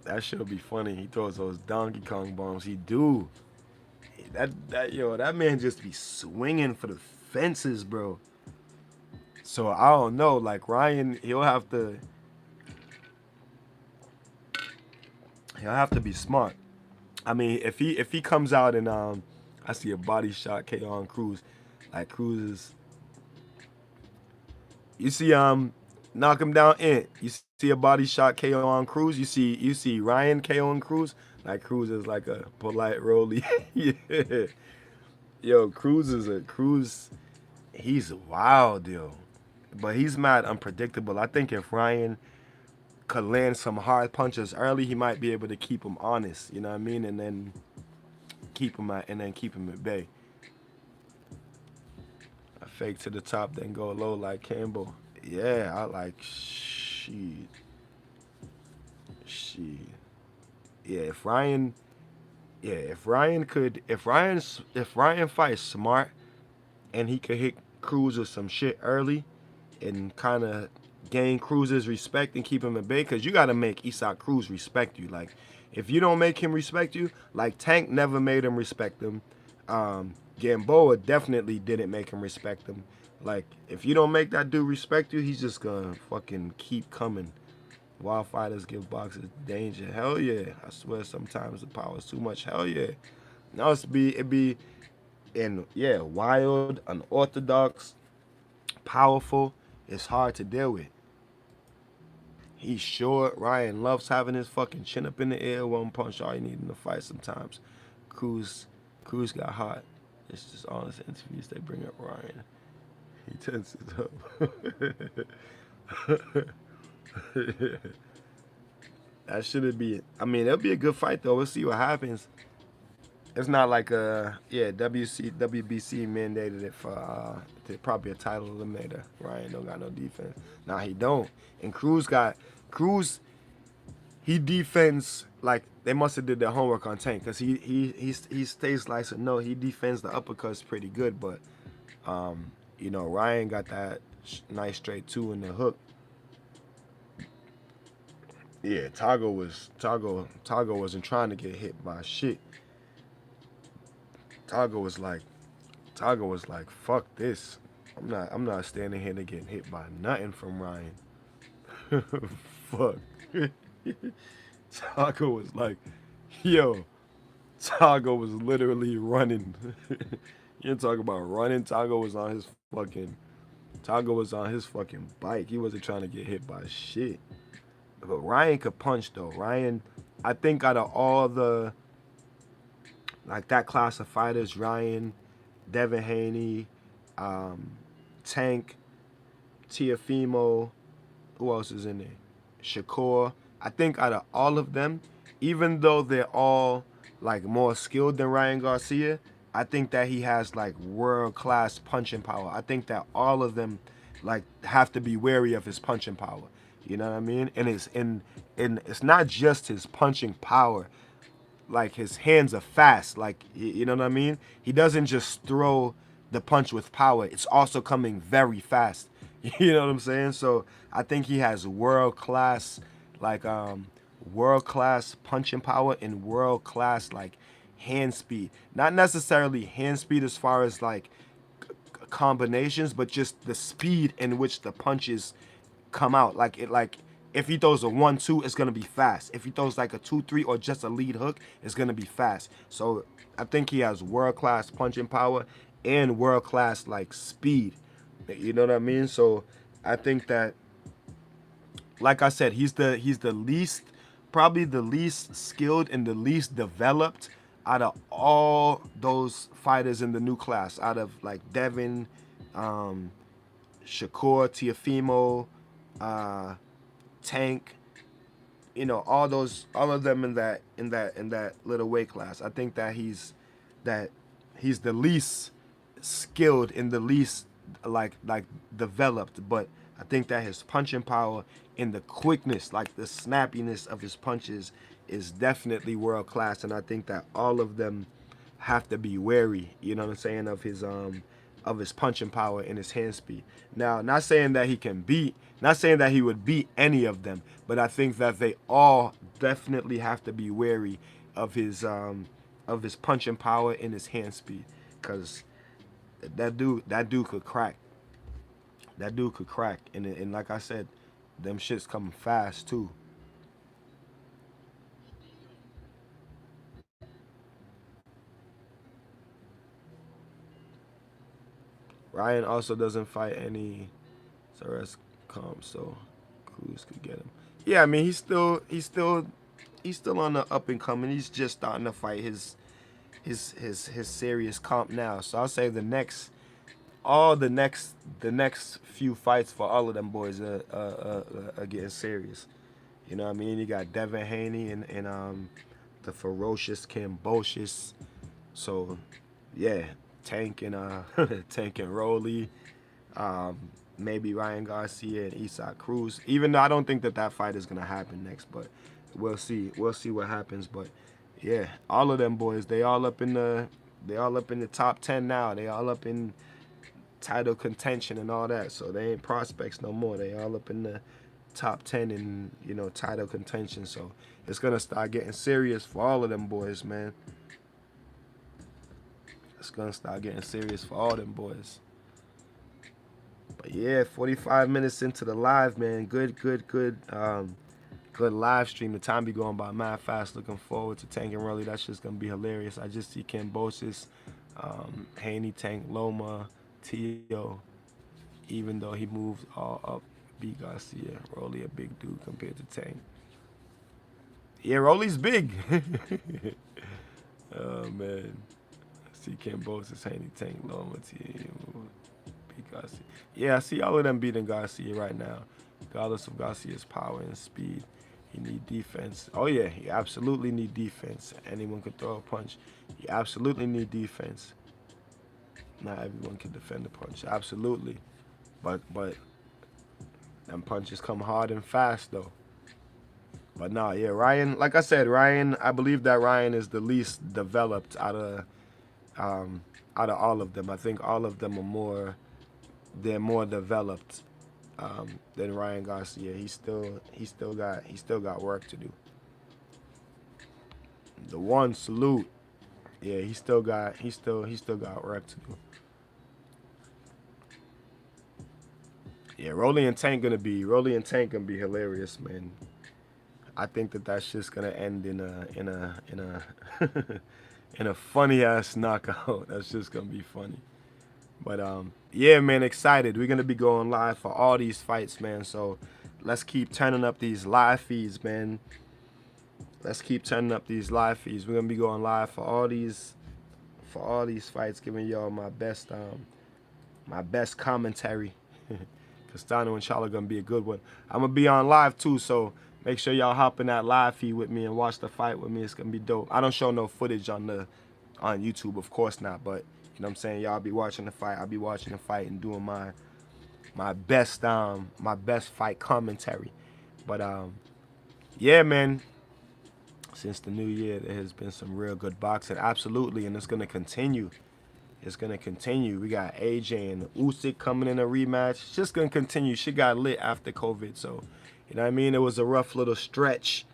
S1: That shit would be funny. He throws those Donkey Kong bombs. He do. That man just be swinging for the fences, bro. So I don't know. Like Ryan, he'll have to be smart. I mean, if he comes out and I see a body shot KO on Cruz, like Cruz is. You see knock him down in. You see a body shot KO on Cruz. You see Ryan KO on Cruz. Like Cruz is like a polite rolly. Yeah. Yo, Cruz. He's wild, yo. But he's mad unpredictable. I think if Ryan could land some hard punches early, he might be able to keep him honest. You know what I mean? And then keep him at bay. A fake to the top, then go low like Campbell. Yeah, I like shit. Yeah, if Ryan Yeah, if Ryan fights smart and he could hit Cruz with some shit early and kind of gain Cruz's respect and keep him at bay, because you got to make Isaac Cruz respect you. Like, if you don't make him respect you, like Tank never made him respect him. Gamboa definitely didn't make him respect him. Like, if you don't make that dude respect you, he's just gonna fucking keep coming. Wild fighters give boxers danger. Hell yeah. I swear sometimes the power is too much. Hell yeah. Now it be and yeah, wild, unorthodox, powerful. It's hard to deal with. He's short. Ryan loves having his fucking chin up in the air. One punch, all you need in the fight sometimes. Cruz Cruz got hot. It's just honest interviews. They bring up Ryan. He tenses up. That should be. I mean, it'll be a good fight though. We'll see what happens. It's not like WBC mandated it for probably a title eliminator. Ryan don't got no defense. Nah, he don't. And Cruz. He defends like they must have did their homework on Tank, because he stays like so. No, he defends the uppercuts pretty good, but Ryan got that nice straight two in the hook. Yeah, Tago wasn't trying to get hit by shit. Tago was like, fuck this. I'm not standing here to get hit by nothing from Ryan. Fuck. Tago was like, yo, Tago was literally running. You talk about running. Tago was on his fucking bike. He wasn't trying to get hit by shit. But Ryan could punch though. Ryan, I think out of all the like that class of fighters, Ryan, Devin Haney, Tank, Tiafimo, who else is in there? Shakur. I think out of all of them, even though they're all like more skilled than Ryan Garcia, I think that he has like world class punching power. I think that all of them like have to be wary of his punching power. You know what I mean? And it's not just his punching power. Like his hands are fast. Like you know what I mean? He doesn't just throw the punch with power. It's also coming very fast. You know what I'm saying? So I think he has world class punching power and world class like hand speed. Not necessarily hand speed as far as like combinations, but just the speed in which the punches come out. Like if he throws a 1-2, it's gonna be fast. If he throws like a 2-3 or just a lead hook, it's gonna be fast. So I think he has world class punching power and world class like speed. You know what I mean? So I think that, like I said, he's the least, probably the least skilled and the least developed out of all those fighters in the new class. Out of like Devin, Shakur, Tiafimo, Tank, all of them in that little weight class. I think that he's the least skilled and the least like developed, but I think that his punching power and the quickness, like the snappiness of his punches, is definitely world class. And I think that all of them have to be wary, you know what I'm saying, of his punching power and his hand speed. Now, not saying that he would beat any of them, but I think that they all definitely have to be wary of his punching power and his hand speed, because that dude could crack. That dude could crack, and like I said, them shits coming fast too. Ryan also doesn't fight any Saras comps, so Cruz could get him. Yeah, I mean he's still on the up and coming. He's just starting to fight his serious comp now. So I'll say the next few fights for all of them boys are getting serious. You know what I mean? You got Devin Haney and the ferocious Cambocious. So yeah, Tank and Tank and Rolly. Maybe Ryan Garcia and Isaac Cruz. Even though I don't think that fight is gonna happen next, but we'll see. We'll see what happens. But Yeah, all of them boys, they all up in the top 10 now. They all up in title contention and all that. So they ain't prospects no more. They all up in the top 10 in, title contention. So it's gonna start getting serious for all of them boys, man. It's gonna start getting serious for all them boys. But yeah, 45 minutes into the live, man. Good live stream. The time be going by mad fast. Looking forward to Tank and Rolly. That's just gonna be hilarious. I just see Cambosis, Haney, Tank, Loma, Tio. Even though he moved all up, B Garcia, Rolly a big dude compared to Tank. Yeah, Rolly's big. Oh man. See Cambosis, Haney, Tank, Loma, Tio. Garcia. Yeah, I see all of them beating Garcia right now. Regardless of Garcia's power and speed, he need defense. Oh yeah, he absolutely need defense. Anyone can throw a punch. You absolutely need defense. Not everyone can defend a punch. Absolutely. But them punches come hard and fast though. But nah, yeah, Ryan, like I said, Ryan, I believe that Ryan is the least developed out of all of them. I think all of them are they're more developed than Ryan Garcia. He still got work to do. The one salute, yeah, he still got work to do. Yeah, Rolly and Tank gonna be hilarious, man. I think that's just gonna end in a in a funny ass knockout. That's just gonna be funny. But yeah, man, excited. We're gonna be going live for all these fights, man. So let's keep turning up these live feeds, man. Let's keep turning up these live feeds. We're gonna be going live for all these fights, giving y'all my best commentary. Castano and Charlotte gonna be a good one. I'm gonna be on live too, so make sure y'all hop in that live feed with me and watch the fight with me. It's gonna be dope. I don't show no footage on YouTube, of course not, but you know what I'm saying, y'all be watching the fight. I'll be watching the fight and doing my best fight commentary. But yeah, man. Since the new year, there has been some real good boxing, absolutely, and it's gonna continue. It's gonna continue. We got AJ and Usyk coming in a rematch. It's just gonna continue. Shit got lit after COVID, so you know what I mean. It was a rough little stretch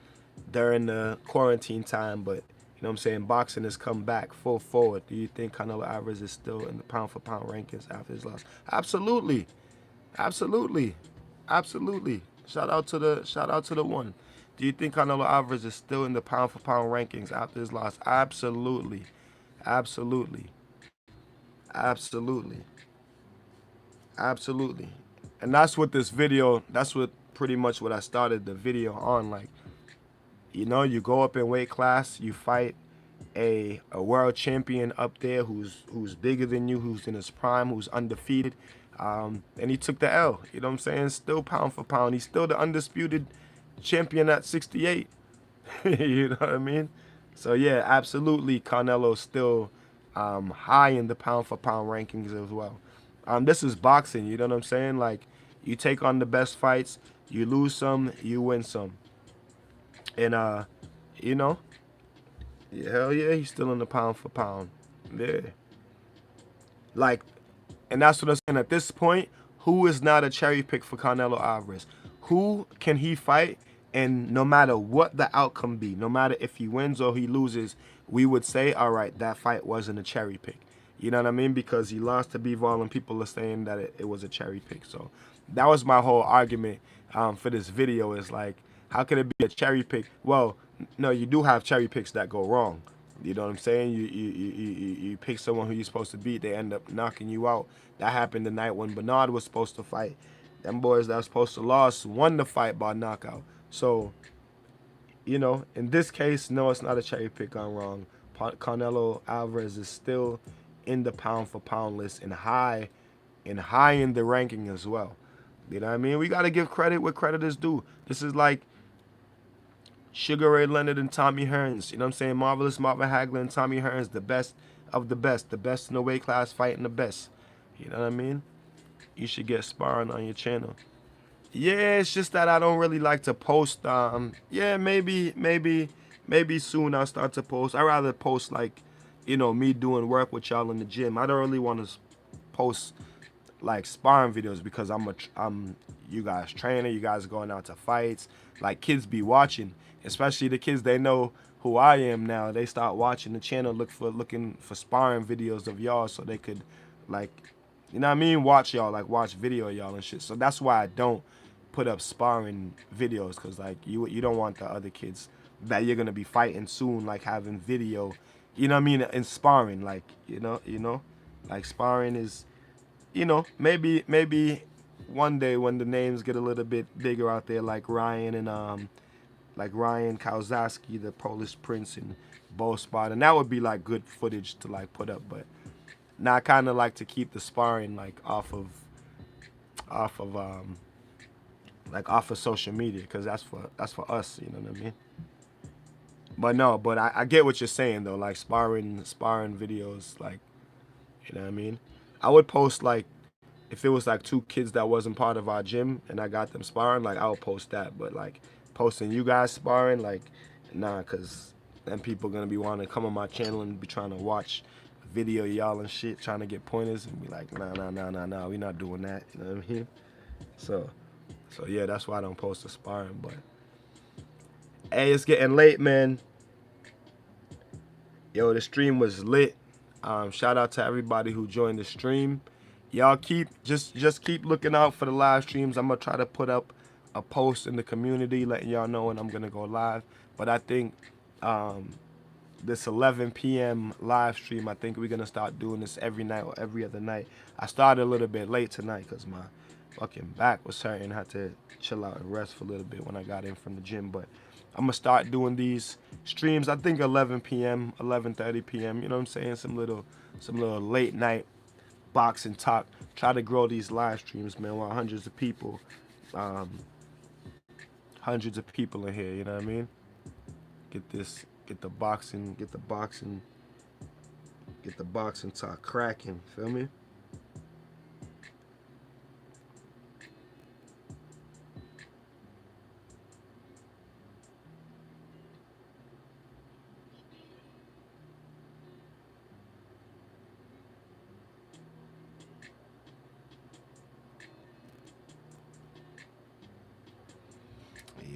S1: during the quarantine time, but you know what I'm saying, boxing has come back full forward. Do you think Canelo Alvarez is still in the pound for pound rankings after his loss? Absolutely, absolutely, absolutely. Shout out to the one. Do you think Canelo Alvarez is still in the pound for pound rankings after his loss? Absolutely, absolutely. Absolutely. Absolutely. And that's what this video, that's what pretty much what I started the video on. Like, you know, you go up in weight class, you fight a world champion up there who's bigger than you, who's in his prime, who's undefeated. And he took the L. You know what I'm saying? Still pound for pound. He's still the undisputed champion at 68. You know what I mean? So yeah, absolutely, Canelo's still high in the pound for pound rankings as well. This is boxing, you know what I'm saying? Like, you take on the best fights, you lose some, you win some. And you know, yeah, hell yeah, he's still in the pound for pound. Yeah. Like, and that's what I'm saying. At this point, who is not a cherry pick for Canelo Alvarez? Who can he fight? And no matter what the outcome be, no matter if he wins or he loses, we would say, all right, that fight wasn't a cherry pick. You know what I mean? Because he lost to Bivol and people are saying that it was a cherry pick. So that was my whole argument for this video, is like, how could it be a cherry pick? Well, no, you do have cherry picks that go wrong. You know what I'm saying? You pick someone who you're supposed to beat, they end up knocking you out. That happened the night when Bernard was supposed to fight. Them boys that were supposed to lose won the fight by knockout. So, you know, in this case, no, it's not a cherry pick gone wrong. Canelo Alvarez is still in the pound for pound list and high in the ranking as well. You know what I mean? We got to give credit where credit is due. This is like Sugar Ray Leonard and Tommy Hearns. You know what I'm saying? Marvelous Marvin Hagler and Tommy Hearns, the best of the best in the weight class, fighting the best. You know what I mean? You should get Sparring on your channel. Yeah, it's just that I don't really like to post. Yeah, maybe maybe soon I'll start to post. I rather post like, you know, me doing work with y'all in the gym. I don't really want to post like sparring videos because I'm you guys trainer, you guys going out to fights. Like kids be watching, especially the kids, they know who I am now. They start watching the channel, looking for sparring videos of y'all so they could like, you know what I mean, watch y'all, like watch video of y'all and shit. So that's why I don't put up sparring videos, cause like you don't want the other kids that you're gonna be fighting soon like having video, you know what I mean, and sparring, like you know, like sparring is, you know, maybe one day when the names get a little bit bigger out there, like Ryan and like Ryan Kowalski, the Polish Prince, and Bo Spot, and that would be like good footage to like put up. But now I kind of like to keep the sparring like off of like off of social media, because that's for us, you know what I mean. But no, but I get what you're saying though, like sparring videos, like, you know what I mean. I would post like, if it was like two kids that wasn't part of our gym and I got them sparring, like I would post that. But like posting you guys sparring, like, nah, cause then people gonna be wanting to come on my channel and be trying to watch a video of y'all and shit, trying to get pointers, and be like, nah, we not doing that. You know what I mean? So yeah, that's why I don't post the sparring. But hey, it's getting late, man. Yo, the stream was lit. Shout out to everybody who joined the stream. Y'all just keep looking out for the live streams. I'm gonna try to put up a post in the community letting y'all know when I'm gonna go live. But I think this 11 p.m. live stream, I think we're gonna start doing this every night or every other night. I started a little bit late tonight because my fucking back was hurting. I had to chill out and rest for a little bit when I got in from the gym. But I'm gonna start doing these streams. I think 11 p.m., 11:30 p.m. You know what I'm saying? Some little late night boxing talk. Try to grow these live streams, man. While hundreds of people in here. You know what I mean? Get the boxing talk cracking. Feel me?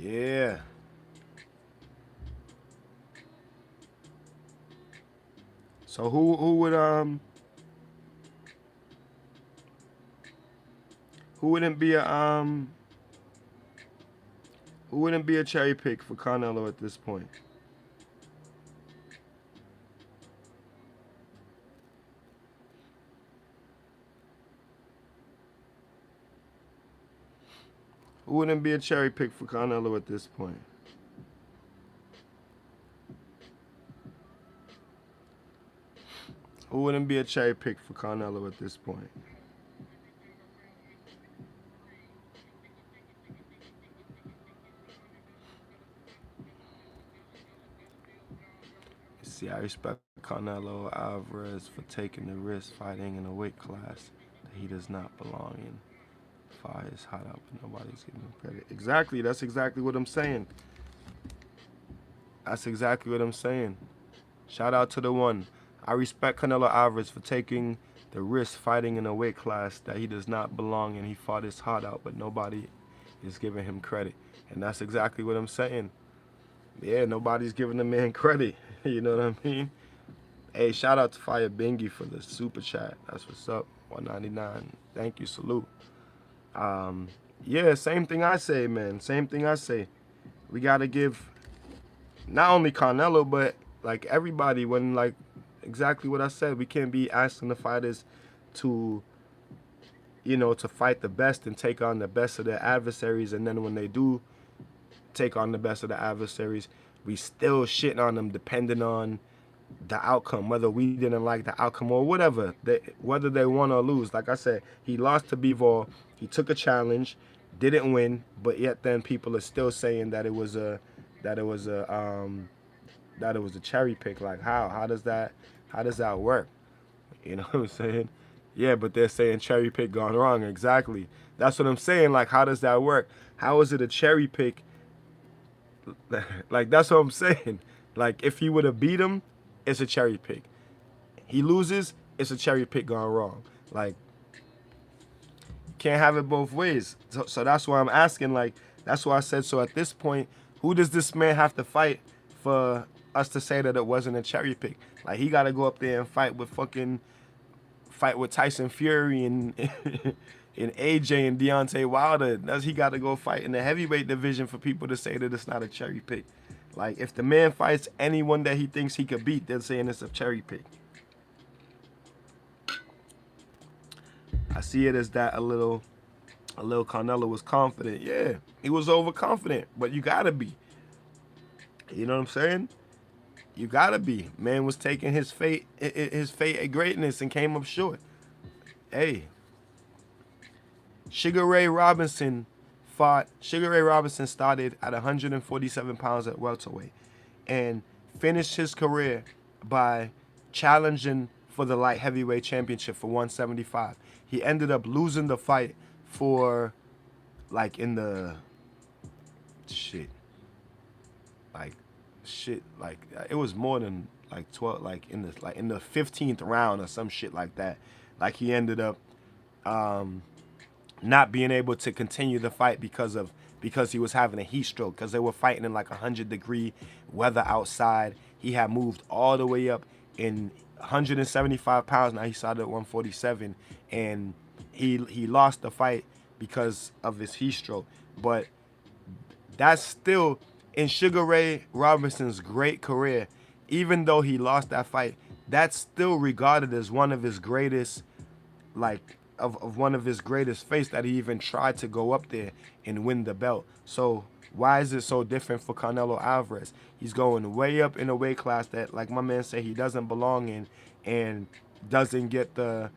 S1: Yeah. So who wouldn't be a cherry pick for Canelo at this point? Who wouldn't be a cherry pick for Canelo at this point? Who wouldn't be a cherry pick for Canelo at this point? See, I respect Canelo Alvarez for taking the risk fighting in a weight class that he does not belong in. Fire is hot up and nobody's giving him credit. Exactly, that's exactly what I'm saying. That's exactly what I'm saying. Shout out to the one. I respect Canelo Alvarez for taking the risk fighting in a weight class that he does not belong in. He fought his heart out, but nobody is giving him credit. And that's exactly what I'm saying. Yeah, nobody's giving the man credit. You know what I mean? Hey, shout out to Fire Bingy for the super chat. That's what's up. 199. Thank you. Salute. Yeah, same thing I say, man. Same thing I say. We gotta give not only Canelo, but like everybody, when like exactly what I said, we can't be asking the fighters to, you know, to fight the best and take on the best of their adversaries, and then when they do take on the best of the adversaries, we still shitting on them depending on the outcome, whether we didn't like the outcome or whatever, whether they won or lose. Like I said, he lost to Bivol. He took a challenge, didn't win, but yet then people are still saying that it was a cherry pick. Like how does that work? You know what I'm saying? Yeah, but they're saying cherry pick gone wrong. Exactly. That's what I'm saying. Like, how does that work? How is it a cherry pick? Like, that's what I'm saying. Like, if he would have beat him, it's a cherry pick. He loses, it's a cherry pick gone wrong. Like, can't have it both ways. So that's why I'm asking, like, that's why I said, so at this point, who does this man have to fight for us to say that it wasn't a cherry pick? Like, he got to go up there and fight with Tyson Fury and and AJ and Deontay Wilder. Does he got to go fight in the heavyweight division for people to say that it's not a cherry pick? Like, if the man fights anyone that he thinks he could beat, they're saying it's a cherry pick. I see it as that a little Canelo was confident. Yeah, he was overconfident, but you gotta be. You know what I'm saying? You gotta be. Man was taking his fate at greatness and came up short. Hey, Sugar Ray Robinson started at 147 pounds at welterweight and finished his career by challenging for the light heavyweight championship for 175. He ended up losing the fight for, like, in the it was more than like 12, like in the 15th round or some shit like that. Like, he ended up not being able to continue the fight because he was having a heat stroke, because they were fighting in like 100-degree weather outside. He had moved all the way up in 175 pounds. Now he started at 147, and he lost the fight because of his heat stroke. But that's still, in Sugar Ray Robinson's great career, even though he lost that fight, that's still regarded as one of his greatest, like, of one of his greatest fights, that he even tried to go up there and win the belt. So why is it so different for Canelo Alvarez? He's going way up in a weight class that, like my man said, he doesn't belong in, and doesn't get the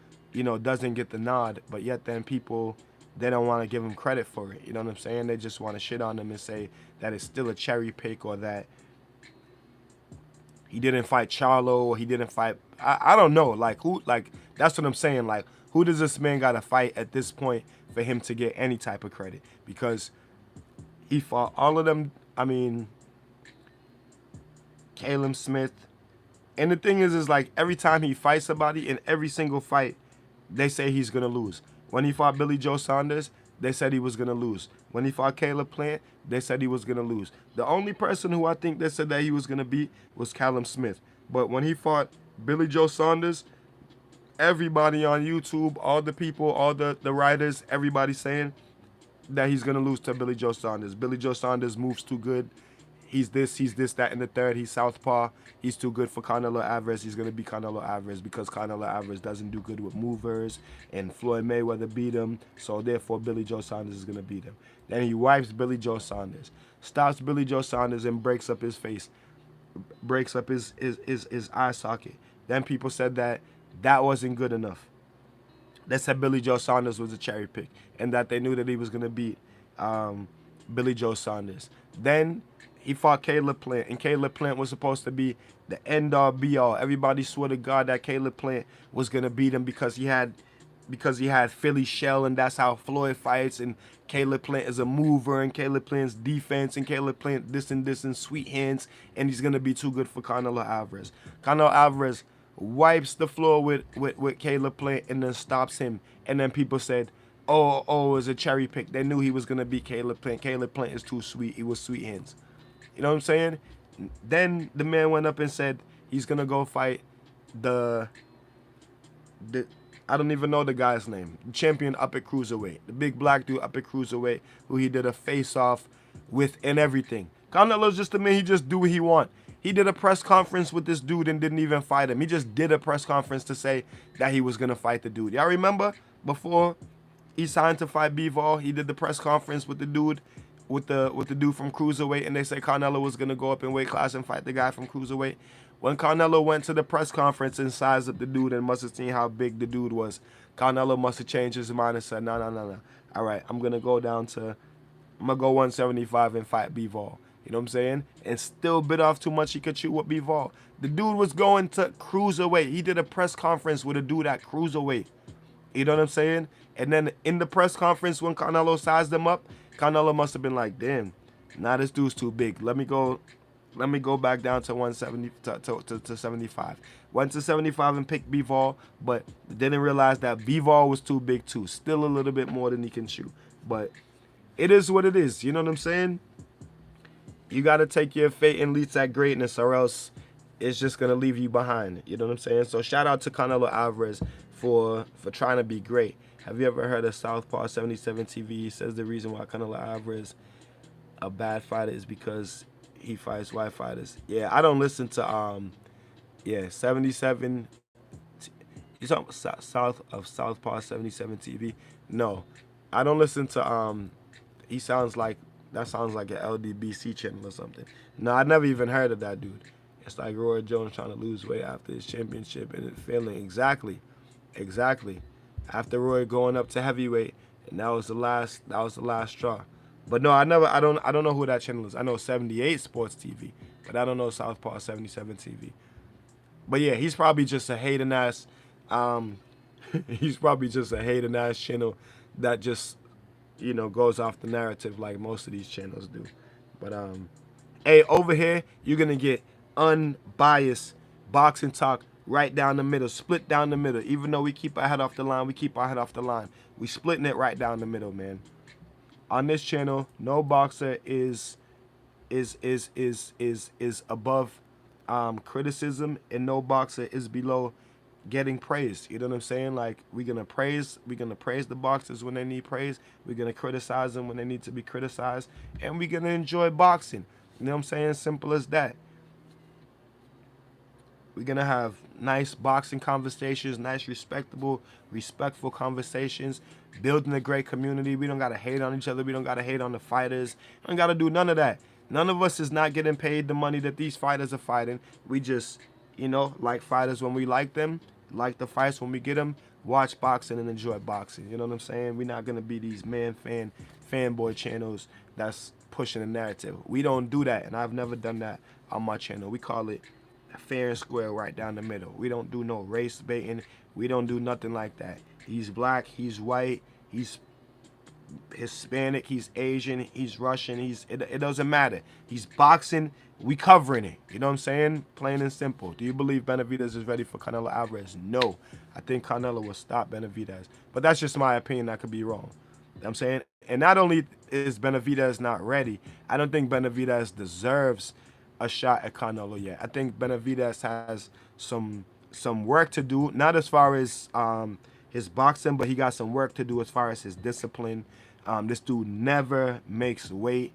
S1: nod, but yet then people, they don't want to give him credit for it. You know what I'm saying? They just want to shit on him and say that it's still a cherry pick, or that he didn't fight Charlo, or he didn't fight, I don't know, like, who, like, that's what I'm saying. Like, who does this man got to fight at this point for him to get any type of credit? Because he fought all of them. I mean, Caleb Smith. And the thing is like, every time he fights somebody, in every single fight, they say he's going to lose. When he fought Billy Joe Saunders, they said he was going to lose. When he fought Caleb Plant, they said he was going to lose. The only person who I think they said that he was going to beat was Callum Smith. But when he fought Billy Joe Saunders, everybody on YouTube, all the people, all the writers, everybody saying that he's going to lose to Billy Joe Saunders. Billy Joe Saunders moves too good. He's this, that, and the third. He's southpaw. He's too good for Canelo Alvarez. He's going to be Canelo Alvarez, because Canelo Alvarez doesn't do good with movers, and Floyd Mayweather beat him, so therefore Billy Joe Saunders is going to beat him. Then he wipes Billy Joe Saunders, stops Billy Joe Saunders, and breaks up his face, breaks up his eye socket. Then people said that wasn't good enough. They said Billy Joe Saunders was a cherry pick, and that they knew that he was going to beat Billy Joe Saunders. Then he fought Caleb Plant, and Caleb Plant was supposed to be the end-all, be-all. Everybody swore to God that Caleb Plant was going to beat him because he had Philly shell, and that's how Floyd fights, and Caleb Plant is a mover, and Caleb Plant's defense, and Caleb Plant this and sweet hands, and he's going to be too good for Canelo Alvarez. Canelo Alvarez wipes the floor with Caleb Plant and then stops him. And then people said, oh, it was a cherry pick. They knew he was going to beat Caleb Plant. Caleb Plant is too sweet. He was sweet hands. You know what I'm saying? Then the man went up and said he's going to go fight the I don't even know the guy's name, the champion up at cruiserweight, the big black dude up at cruiserweight, who he did a face-off with and everything. Canelo's just a man, he just do what he want. He did a press conference with this dude and didn't even fight him. He just did a press conference to say that he was going to fight the dude. Y'all remember before he signed to fight Bivol, he did the press conference with the dude, with the dude from cruiserweight, and they said Canelo was going to go up in weight class and fight the guy from cruiserweight. When Canelo went to the press conference and sized up the dude and must have seen how big the dude was, Canelo must have changed his mind and said, no. All right, I'm going to go 175 and fight Bivol. You know what I'm saying? And still bit off too much he could chew with Bivol. The dude was going to cruiserweight. He did a press conference with a dude at cruiserweight. You know what I'm saying? And then in the press conference when Canelo sized him up, Canelo must have been like, damn, nah, this dude's too big. Let me go Let me go back down to 170 to 75. Went to 75 and picked Bivol, but didn't realize that Bivol was too big too. Still a little bit more than he can chew. But it is what it is. You know what I'm saying? You got to take your fate and lead that greatness, or else it's just going to leave you behind. You know what I'm saying? So shout out to Canelo Alvarez for trying to be great. Have you ever heard of Southpaw 77 TV? He says the reason why Canelo Alvarez a bad fighter is because he fights white fighters. Yeah, I don't listen to 77. You talking south of Southpaw 77 TV? No, I don't listen to he sounds like that sounds like an LDBC channel or something. No, I never even heard of that dude. It's like Roy Jones trying to lose weight after his championship and failing. Exactly. After Roy going up to heavyweight, and that was the last straw. But no, I don't know who that channel is. I know 78 Sports TV, but I don't know Southpaw 77 TV. But yeah, he's probably just a hating ass he's probably just a hating ass channel that just, you know, goes off the narrative like most of these channels do. But hey, over here you're gonna get unbiased boxing talk right down the middle, split down the middle. Even though we keep our head off the line, we splitting it right down the middle, man. On this channel, no boxer is above criticism, and no boxer is below getting praised. You know what I'm saying? Like, we're gonna praise the boxers when they need praise. We're gonna criticize them when they need to be criticized, and we're gonna enjoy boxing. You know what I'm saying? Simple as that. We're gonna have nice boxing conversations, nice respectful conversations, building a great community. We don't gotta hate on each other. We don't gotta hate on the fighters. We don't gotta do none of that. None of us is not getting paid the money that these fighters are fighting. We just, you know, like fighters when we like them, like the fights when we get them, watch boxing and enjoy boxing. You know what I'm saying? We're not gonna be these fanboy channels that's pushing the narrative. We don't do that, and I've never done that on my channel. We call it fair and square, right down the middle. We don't do no race baiting. We don't do nothing like that. He's black, he's white, he's Hispanic, he's Asian, he's Russian, it doesn't matter. He's boxing, we covering it. You know what I'm saying? Plain and simple. Do you believe Benavidez is ready for Canelo Alvarez? No. I think Canelo will stop Benavidez. But that's just my opinion. I could be wrong. You know what I'm saying? And not only is Benavidez not ready, I don't think Benavidez deserves a shot at Canelo yet. I think Benavidez has some work to do, not as far as his boxing, but he got some work to do as far as his discipline. This dude never makes weight.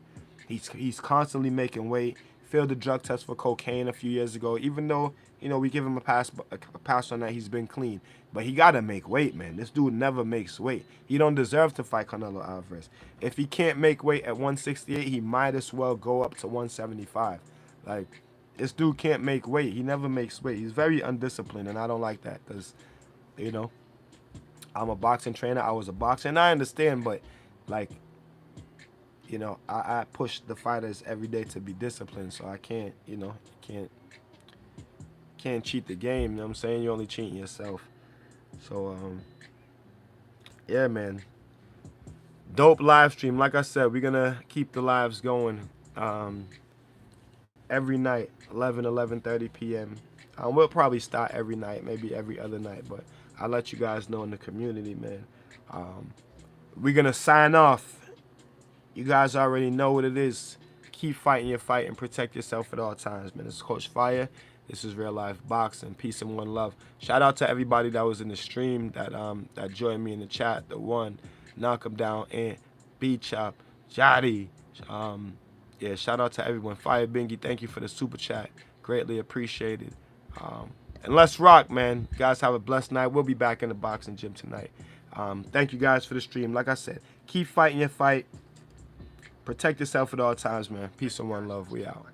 S1: He's constantly making weight. Failed the drug test for cocaine a few years ago. Even though, you know, we give him a pass on that, he's been clean. But he gotta make weight, man. This dude never makes weight. He don't deserve to fight Canelo Alvarez. If he can't make weight at 168, he might as well go up to 175. Like, this dude can't make weight. He never makes weight. He's very undisciplined, and I don't like that because, you know, I'm a boxing trainer. I was a boxer, and I understand, but, like, you know, I push the fighters every day to be disciplined, so I can't, you know, can't cheat the game. You know what I'm saying? You're only cheating yourself. So, yeah, man. Dope live stream. Like I said, we're going to keep the lives going. Every night, 11:30 p.m. We'll probably start every night, maybe every other night, but I'll let you guys know in the community, man. We're going to sign off. You guys already know what it is. Keep fighting your fight and protect yourself at all times, man. This is Coach Fire. This is Real Life Boxing. Peace and one love. Shout out to everybody that was in the stream, that joined me in the chat. The One, Knock 'em Down, and B-Chop, Jotty. Yeah, shout out to everyone. Fire Bingy, thank you for the super chat. Greatly appreciated. And let's rock, man. You guys have a blessed night. We'll be back in the boxing gym tonight. Thank you guys for the stream. Like I said, keep fighting your fight. Protect yourself at all times, man. Peace and one love. We out.